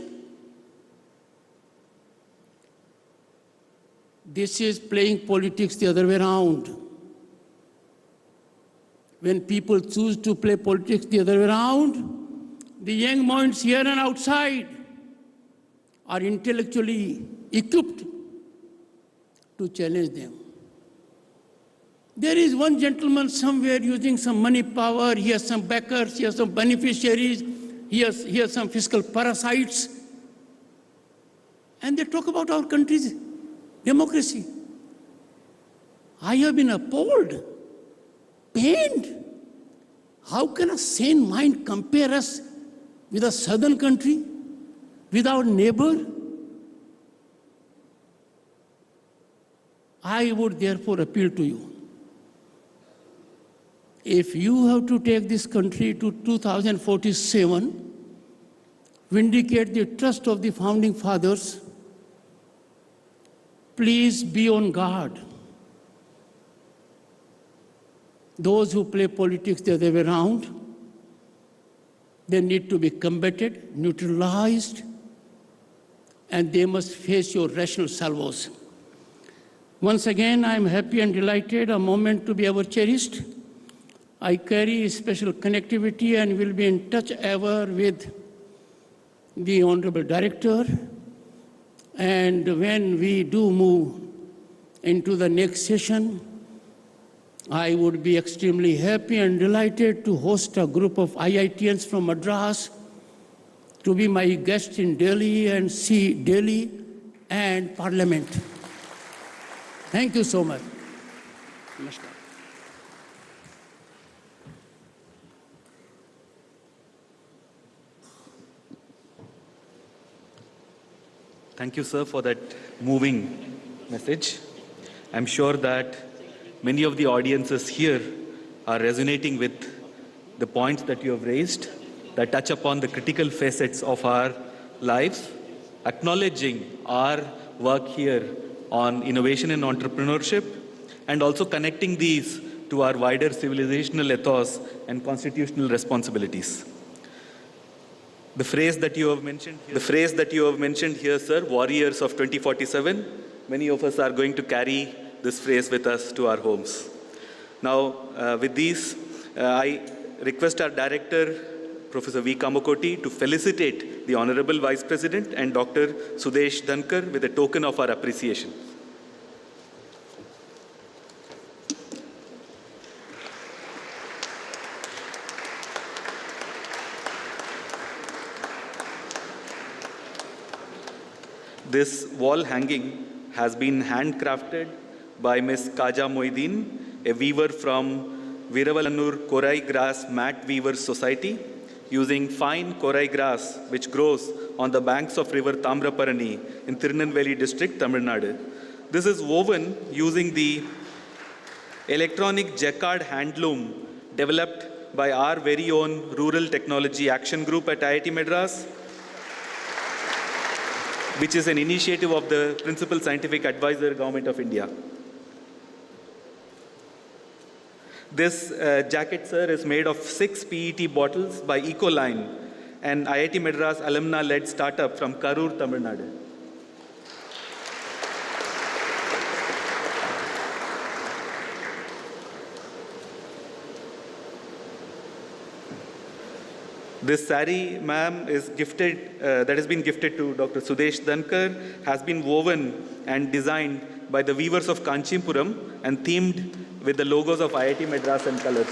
This is playing politics the other way around. When people choose to play politics the other way around, the young minds here and outside are intellectually equipped to challenge them. There is one gentleman somewhere using some money power, he has some backers, he has some beneficiaries, he has some fiscal parasites, and they talk about our country's democracy. I have been appalled, pained. How can a sane mind compare us with a southern country, with our neighbor? I would therefore appeal to you. If you have to take this country to 2047, vindicate the trust of the founding fathers, please be on guard. Those who play politics the other way around, they need to be combated, neutralized, and they must face your rational salvos. Once again, I am happy and delighted, a moment to be ever cherished. I carry special connectivity and will be in touch ever with the Honorable Director. And when we do move into the next session, I would be extremely happy and delighted to host a group of IITians from Madras to be my guests in Delhi and see Delhi and Parliament. Thank you so much. Namaskar. Thank you, sir, for that moving message. I'm sure that many of the audiences here are resonating with the points that you have raised that touch upon the critical facets of our lives, acknowledging our work here on innovation and entrepreneurship, and also connecting these to our wider civilizational ethos and constitutional responsibilities. The phrase that you have mentioned here, sir, warriors of 2047, many of us are going to carry this phrase with us to our homes. Now, with these, I request our director, Professor V. Kamakoti, to felicitate the Honorable Vice President and Dr. Sudesh Dhankhar with a token of our appreciation. This wall hanging has been handcrafted by Ms. Kaja Moideen, a weaver from Viravalannur Korai Grass Mat Weavers Society, using fine korai grass which grows on the banks of river Tamraparani in Tirunelveli district, Tamil Nadu. This is woven using the electronic jacquard handloom developed by our very own Rural Technology Action Group at IIT Madras, which is an initiative of the Principal Scientific Advisor, Government of India. This jacket, sir, is made of 6 PET bottles by Ecoline, an IIT Madras alumna-led startup from Karur, Tamil Nadu. This sari, ma'am, is gifted, that has been gifted to Dr. Sudesh Dhankhar, has been woven and designed by the weavers of Kanchipuram and themed with the logos of IIT Madras and colors.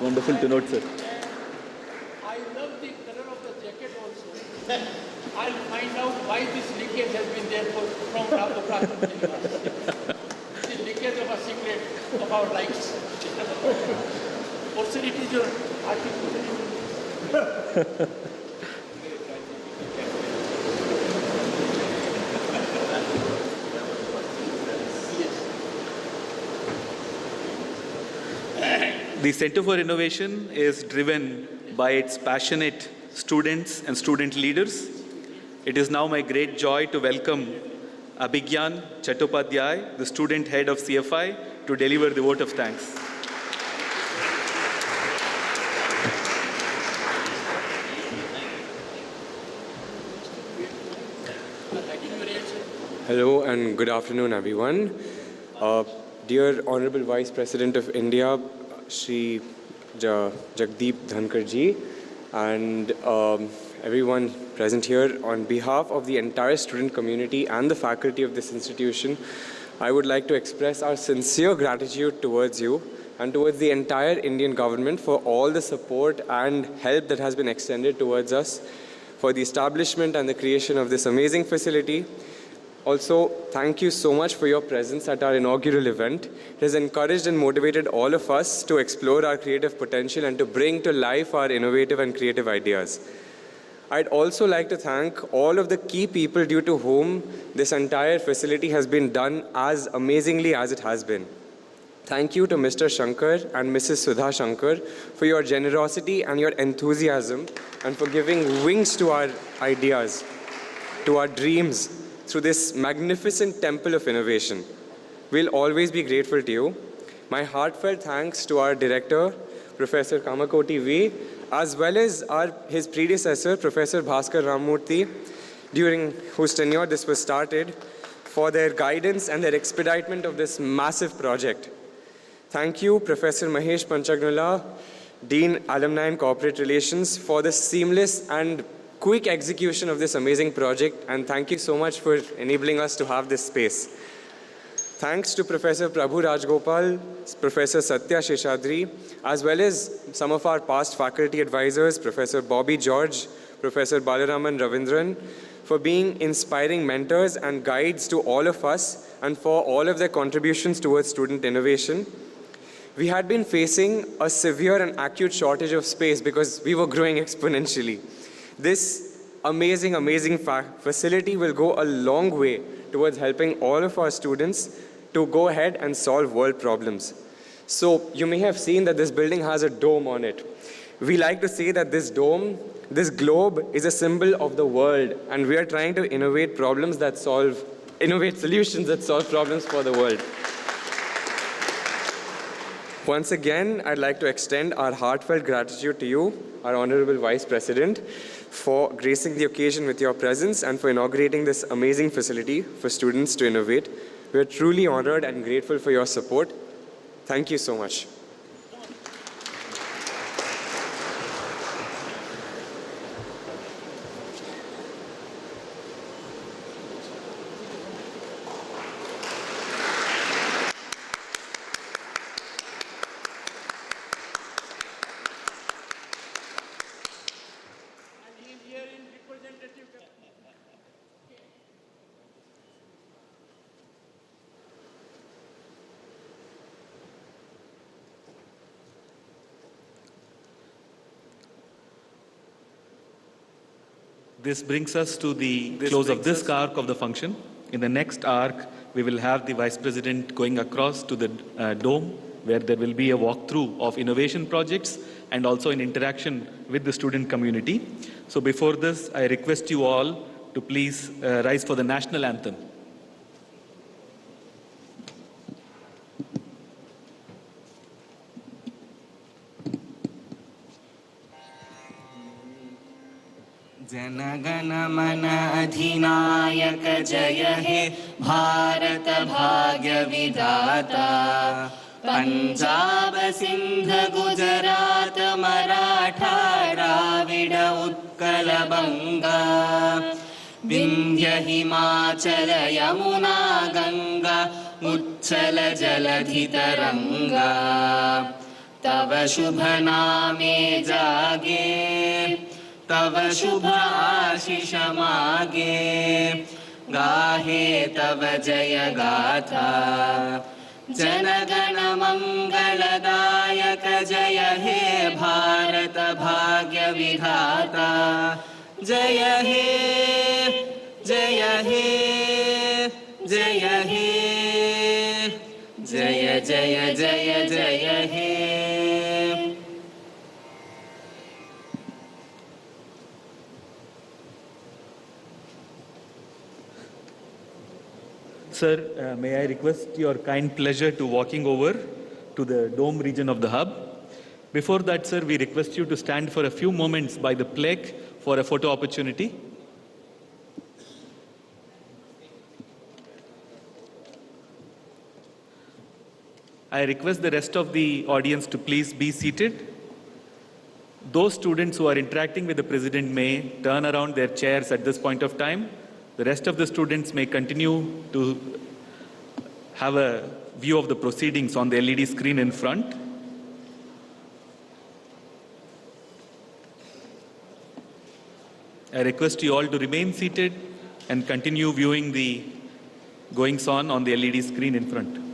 wonderful to note, sir. I love the color of the jacket also. I'll find out why this leakage has been there from the Prasad. The leakage of a secret of our lives. Also, it is your article. The Center for Innovation is driven by its passionate students and student leaders. It is now my great joy to welcome Abhigyan Chattopadhyay, the student head of CFI, to deliver the vote of thanks. Hello and good afternoon, everyone. Dear Honorable Vice President of India, Shri Jagdeep Dhankhar ji, and everyone present here, on behalf of the entire student community and the faculty of this institution, I would like to express our sincere gratitude towards you and towards the entire Indian government for all the support and help that has been extended towards us for the establishment and the creation of this amazing facility. Also, thank you so much for your presence at our inaugural event. It has encouraged and motivated all of us to explore our creative potential and to bring to life our innovative and creative ideas. I'd also like to thank all of the key people due to whom this entire facility has been done as amazingly as it has been. Thank you to Mr. Shankar and Mrs. Sudha Shankar for your generosity and your enthusiasm and for giving wings to our ideas, to our dreams, through this magnificent temple of innovation. We'll always be grateful to you. My heartfelt thanks to our director, Professor Kamakoti V, as well as his predecessor, Professor Bhaskar Ramamurthy, during whose tenure this was started, for their guidance and their expeditment of this massive project. Thank you, Professor Mahesh Panchagnula, Dean, Alumni and Corporate Relations, for the seamless and quick execution of this amazing project, and thank you so much for enabling us to have this space. Thanks to Professor Prabhu Rajgopal, Professor Satya Sheshadri, as well as some of our past faculty advisors, Professor Bobby George, Professor Balaraman Ravindran, for being inspiring mentors and guides to all of us and for all of their contributions towards student innovation. We had been facing a severe and acute shortage of space because we were growing exponentially. This amazing facility will go a long way towards helping all of our students to go ahead and solve world problems. So you may have seen that this building has a dome on it. We like to say that this dome, this globe, is a symbol of the world, and we are trying to innovate solutions that solve problems for the world. Once again, I'd like to extend our heartfelt gratitude to you, our Honorable Vice President, for gracing the occasion with your presence and for inaugurating this amazing facility for students to innovate. We are truly honored and grateful for your support. Thank you so much. This brings us to the close of this arc of the function. In the next arc, we will have the Vice President going across to the dome, where there will be a walkthrough of innovation projects and also an interaction with the student community. So before this, I request you all to please rise for the national anthem. जनगण मन अधिनायक जय हे भारत भाग्य विधाता पंजाब सिंध गुजरात मराठा द्राविड उत्कल बंगा विंध्य हिमाचल यमुना गंगा उच्छल जलधि तरंगा तव शुभ नामे जागे, तव शुभ आशीष मागे, गाहे तव जय गाथा। जनगण मंगलदायक जय हे भारत भाग्य विधाता। जय हे जय हे जय हे जय जय जय जय हे। Sir, may I request your kind pleasure to walking over to the dome region of the hub. Before that, sir, we request you to stand for a few moments by the plaque for a photo opportunity. I request the rest of the audience to please be seated. Those students who are interacting with the President may turn around their chairs at this point of time. The rest of the students may continue to have a view of the proceedings on the LED screen in front. I request you all to remain seated and continue viewing the goings-on on the LED screen in front.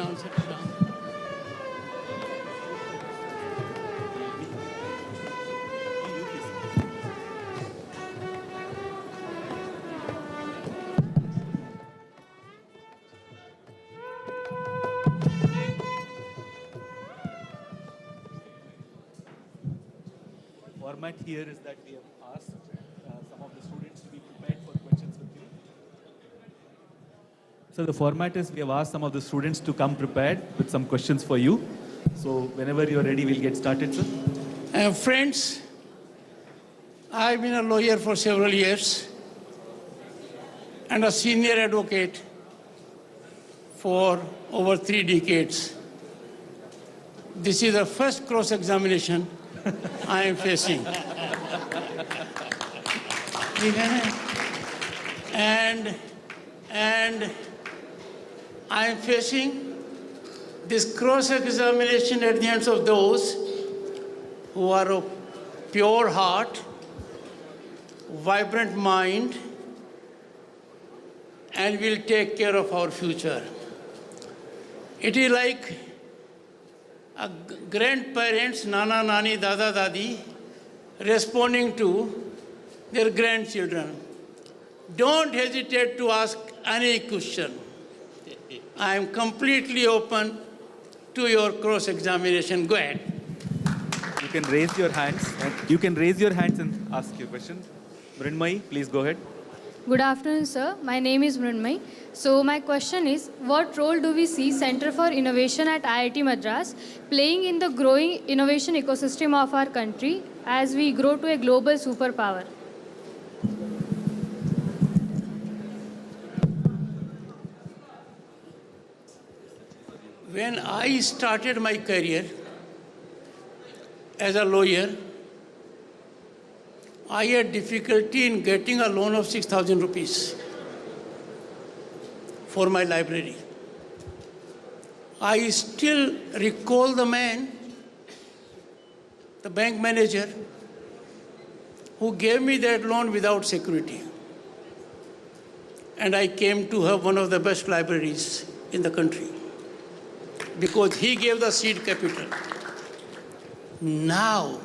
down, settle down. Format here is that we have asked some of the students to be prepared for questions with you. So the format is we have asked some of the students to come prepared with some questions for you. So whenever you're ready, we'll get started, sir. Friends, I've been a lawyer for several years and a senior advocate for over 3 decades. This is the first cross-examination I am facing. And I am facing this cross-examination at the hands of those who are of pure heart, vibrant mind, and will take care of our future. It is like grandparents, Nana, Nani, Dada, Dadi, responding to their grandchildren. Don't hesitate to ask any question. I am completely open to your cross-examination. Go ahead. You can raise your hands. You can raise your hands and ask your question. Mrinmai, please go ahead. Good afternoon, sir. My name is Mrinmai. So my question is, what role do we see Center for Innovation at IIT Madras playing in the growing innovation ecosystem of our country as we grow to a global superpower? When I started my career as a lawyer, I had difficulty in getting a loan of 6,000 rupees for my library. I still recall the man, the bank manager, who gave me that loan without security. And I came to have one of the best libraries in the country because he gave the seed capital. Now,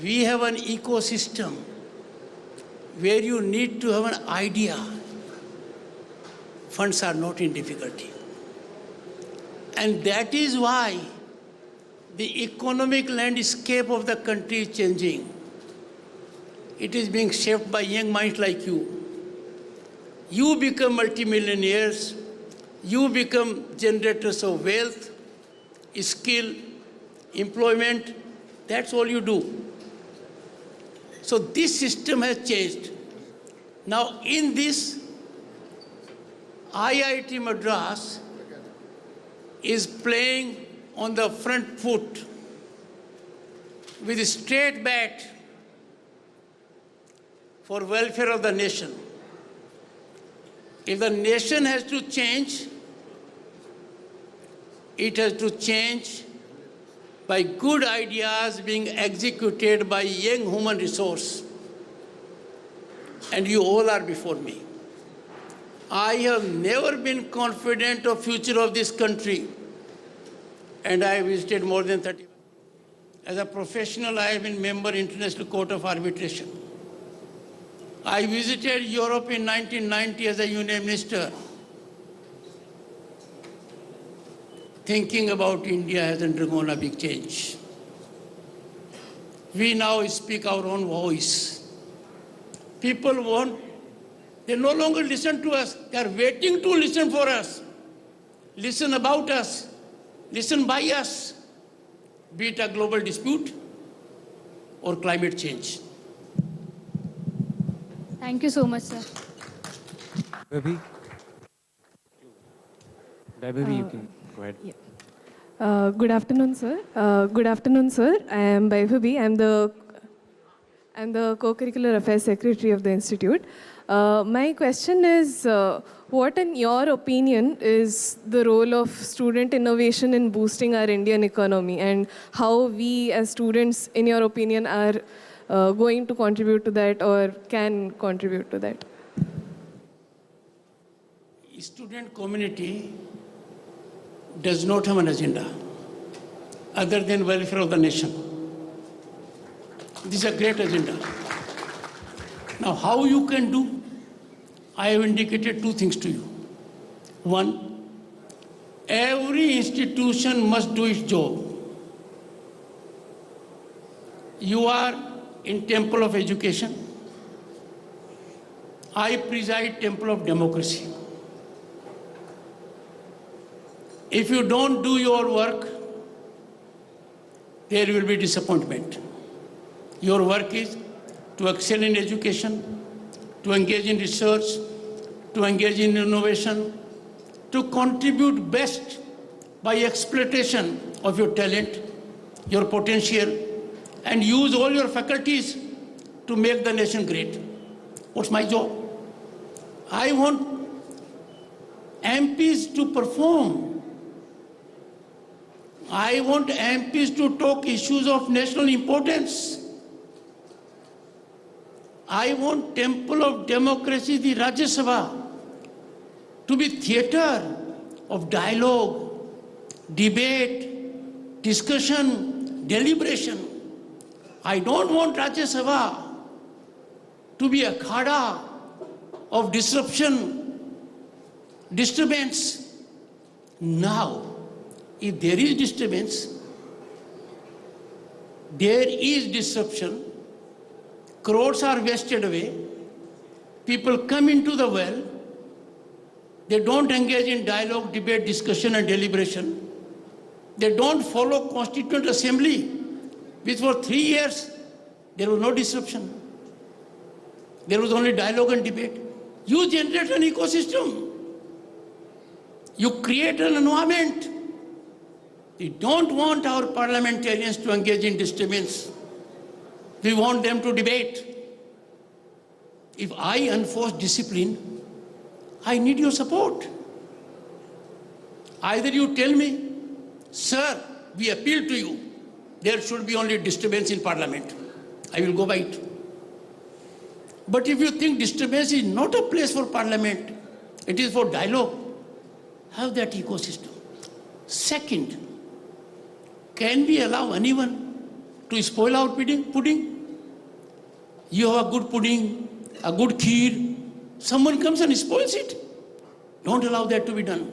we have an ecosystem where you need to have an idea. Funds are not in difficulty. And that is why the economic landscape of the country is changing. It is being shaped by young minds like you. You become multimillionaires. You become generators of wealth, skill, employment. That's all you do. So this system has changed. Now in this, IIT Madras is playing on the front foot with a straight bat for welfare of the nation. If the nation has to change, it has to change by good ideas being executed by young human resource. And you all are before me. I have never been confident of future of this country. And I have visited more than 30. As a professional, I have been member International Court of Arbitration. I visited Europe in 1990 as a union minister. Thinking about India has undergone a big change. We now speak our own voice. People they no longer listen to us. They are waiting to listen for us. Listen about us. Listen by us. Be it a global dispute or climate change. Thank you so much, sir. Baby, you can go ahead. Good afternoon, sir. I am Vaibhavi. I'm the Co-Curricular Affairs Secretary of the Institute. My question is, what in your opinion is the role of student innovation in boosting our Indian economy, and how we as students, in your opinion, are going to contribute to that or can contribute to that? Student community does not have an agenda other than welfare of the nation. This is a great agenda. Now, how you can do? I have indicated two things to you. One, every institution must do its job. You are in Temple of Education. I preside Temple of Democracy. If you don't do your work, there will be disappointment. Your work is to excel in education, to engage in research, to engage in innovation, to contribute best by exploitation of your talent, your potential, and use all your faculties to make the nation great. What's my job? I want MPs to perform. I want MPs to talk issues of national importance. I want Temple of Democracy, the Rajya Sabha, to be theatre of dialogue, debate, discussion, deliberation. I don't want Rajya Sabha to be a khada of disruption, disturbance. Now, if there is disturbance, there is disruption, crores are wasted away, people come into the well, they don't engage in dialogue, debate, discussion and deliberation, they don't follow Constituent Assembly, which for 3 years there was no disruption. There was only dialogue and debate. You generate an ecosystem. You create an environment. We don't want our parliamentarians to engage in disturbance. We want them to debate. If I enforce discipline, I need your support. Either you tell me, sir, we appeal to you, there should be only disturbance in parliament. I will go by it. But if you think disturbance is not a place for parliament, it is for dialogue, have that ecosystem. Second, can we allow anyone to spoil our pudding? You have a good pudding, a good kheer, someone comes and spoils it. Don't allow that to be done.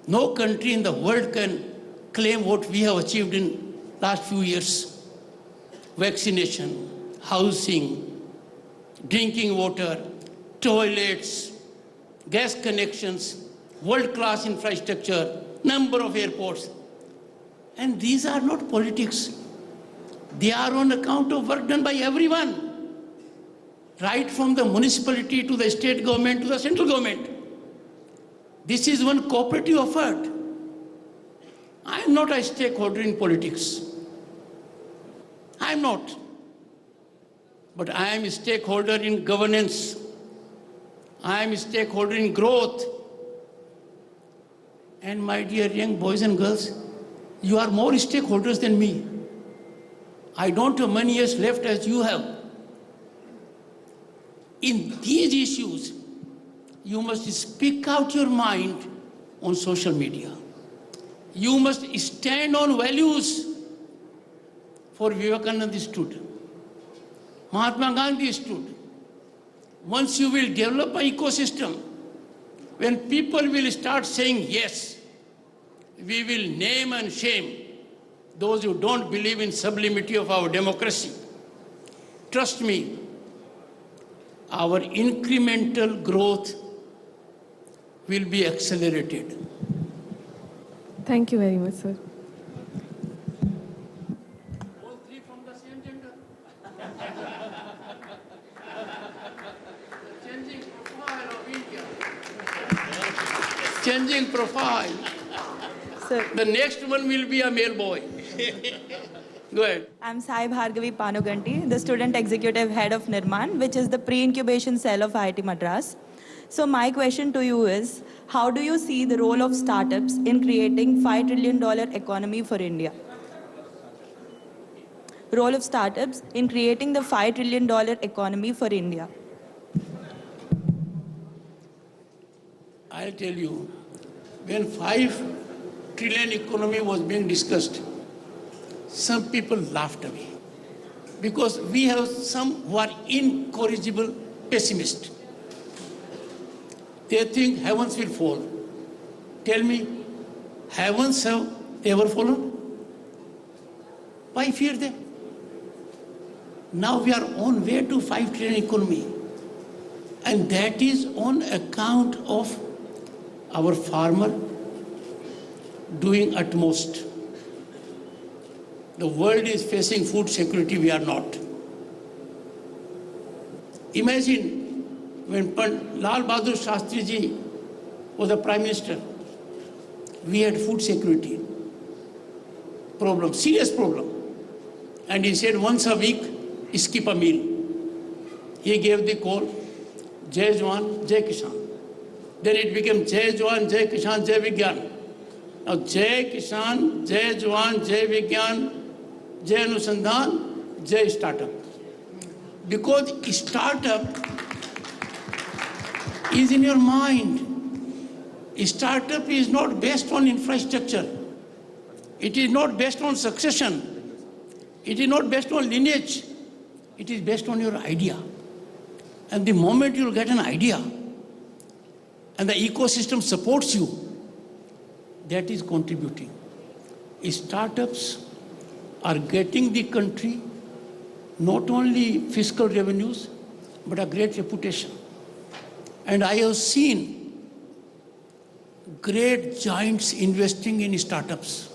No country in the world can claim what we have achieved in last few years. Vaccination, housing, drinking water, toilets, gas connections, world-class infrastructure, number of airports. And these are not politics. They are on account of work done by everyone, right from the municipality to the state government to the central government. This is one cooperative effort. I am not a stakeholder in politics. I am not. But I am a stakeholder in governance. I am a stakeholder in growth. And my dear young boys and girls, you are more stakeholders than me. I don't have many years left as you have. In these issues, you must speak out your mind on social media. You must stand on values for Vivekananda stood. Mahatma Gandhi stood. Once you will develop an ecosystem, when people will start saying yes, we will name and shame those who don't believe in sublimity of our democracy. Trust me, our incremental growth will be accelerated. Thank you very much, sir. All three from the same gender. Changing profile of India. Changing profile. Sir, The next one will be a male boy. Go ahead. I'm Sai Bhargavi Panuganti, the Student Executive Head of Nirman, which is the pre-incubation cell of IIT Madras. So my question to you is, how do you see the role of startups in creating $5 trillion economy for India? Role of startups in creating the $5 trillion economy for India. I'll tell you, when 5 trillion economy was being discussed, some people laughed away. Because we have some who are incorrigible pessimists. They think heavens will fall. Tell me, heavens have ever fallen? Why fear them? Now we are on way to 5 trillion economy. And that is on account of our farmer doing utmost. The world is facing food security, we are not. Imagine when Lal Bahadur Shastri ji was the Prime Minister, we had food security problem, serious problem. And he said once a week, skip a meal. He gave the call, Jai Jawan, Jai Kisan. Then it became Jai Jawan, Jai Kisan, Jai Vigyan. Now Jai Kisan, Jai Jawan, Jai Vigyan, Jai Anusandhan, Jai Startup. Because startup is in your mind. Startup is not based on infrastructure. It is not based on succession. It is not based on lineage. It is based on your idea. And the moment you get an idea and the ecosystem supports you, that is contributing. Startups are getting the country not only fiscal revenues, but a great reputation. And I have seen great giants investing in startups.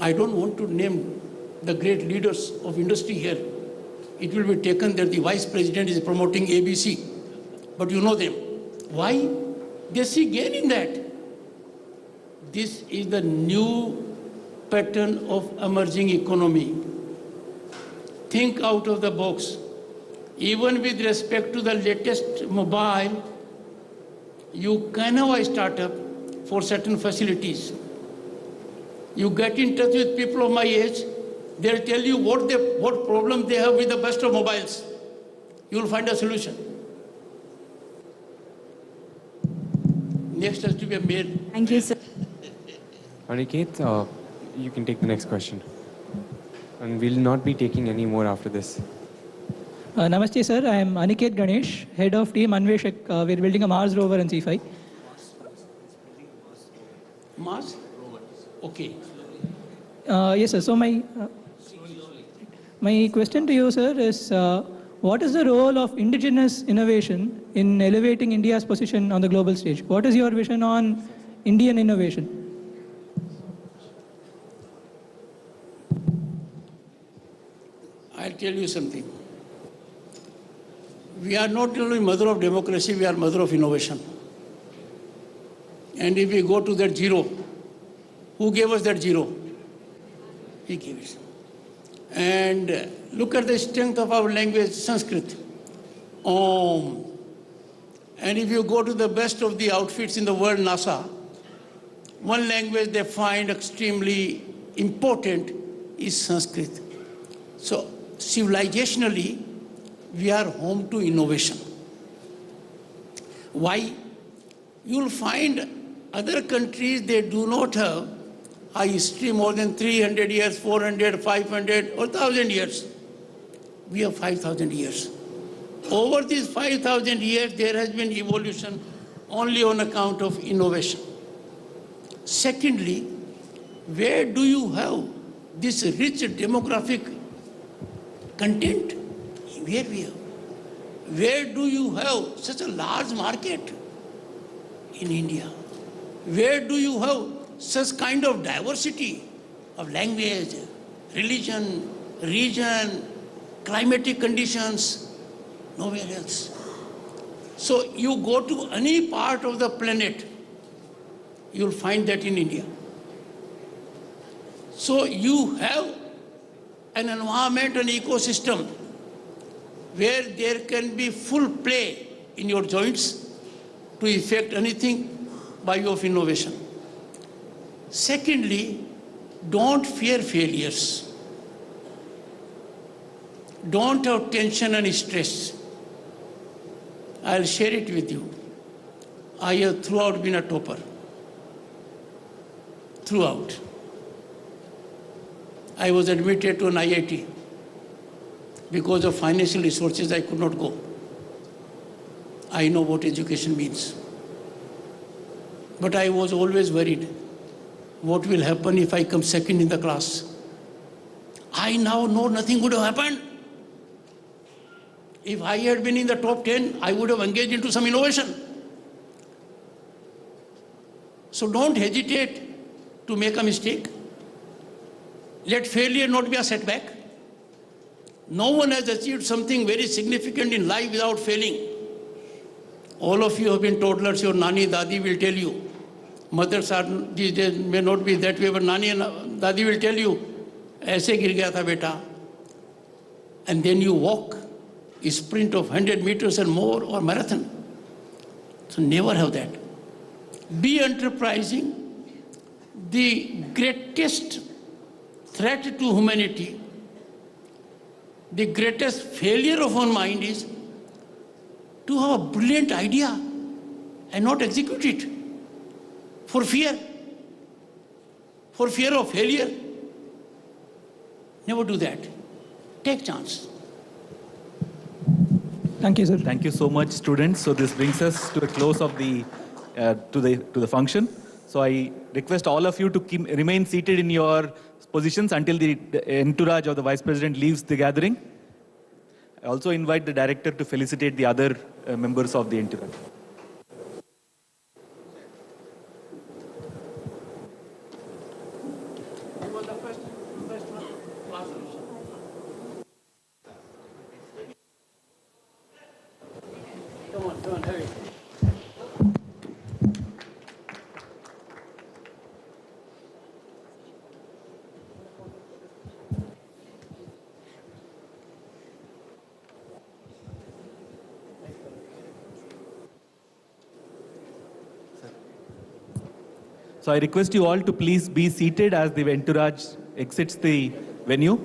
I don't want to name the great leaders of industry here. It will be taken that the vice president is promoting ABC, but you know them. Why? They see gain in that. This is the new pattern of emerging economy. Think out of the box. Even with respect to the latest mobile, you can have a startup for certain facilities. You get in touch with people of my age, they'll tell you what problem they have with the best of mobiles. You will find a solution. Next has to be a male. Thank you, sir. Aniket, you can take the next question. And we'll not be taking any more after this. Namaste, sir. I am Aniket Ganesh, head of team Anveshak. We're building a Mars rover and C5. Mars? Okay. Yes, sir. So my question to you, sir, is what is the role of indigenous innovation in elevating India's position on the global stage? What is your vision on Indian innovation? I'll tell you something. We are not only mother of democracy, we are mother of innovation. And if we go to that zero, who gave us that zero? He gave it. And look at the strength of our language, Sanskrit. Om. And if you go to the best of the outfits in the world, NASA, one language they find extremely important is Sanskrit. So, civilizationally, we are home to innovation. Why? You will find other countries, they do not have a history more than 300 years, 400, 500, or 1,000 years. We have 5,000 years. Over these 5,000 years, there has been evolution only on account of innovation. Secondly, where do you have this rich demographic content? Where we have? Where do you have such a large market? In India. Where do you have such kind of diversity of language, religion, region, climatic conditions? Nowhere else. So you go to any part of the planet, you'll find that in India. So you have an environment, an ecosystem where there can be full play in your joints to effect anything by way of innovation. Secondly, don't fear failures. Don't have tension and stress. I'll share it with you. I have throughout been a topper. Throughout. I was admitted to an IIT. Because of financial resources, I could not go. I know what education means. But I was always worried. What will happen if I come second in the class? I now know nothing would have happened. If I had been in the top 10, I would have engaged into some innovation. So don't hesitate to make a mistake. Let failure not be a setback. No one has achieved something very significant in life without failing. All of you have been toddlers, your nani, dadi will tell you. Mothers are these days may not be that way, but nani and dadi will tell you, aise gir gaya tha beta. And then you walk a sprint of 100 meters and more or marathon. So never have that. Be enterprising. The greatest threat to humanity, the greatest failure of our mind is to have a brilliant idea and not execute it for fear of failure. Never do that. Take chance. Thank you, sir. Thank you so much, students. So this brings us to the close of the to the function. So I request all of you to remain seated in your positions until the entourage of the Vice President leaves the gathering. I also invite the director to felicitate the other members of the entourage. Come on, hurry. So I request you all to please be seated as the entourage exits the venue.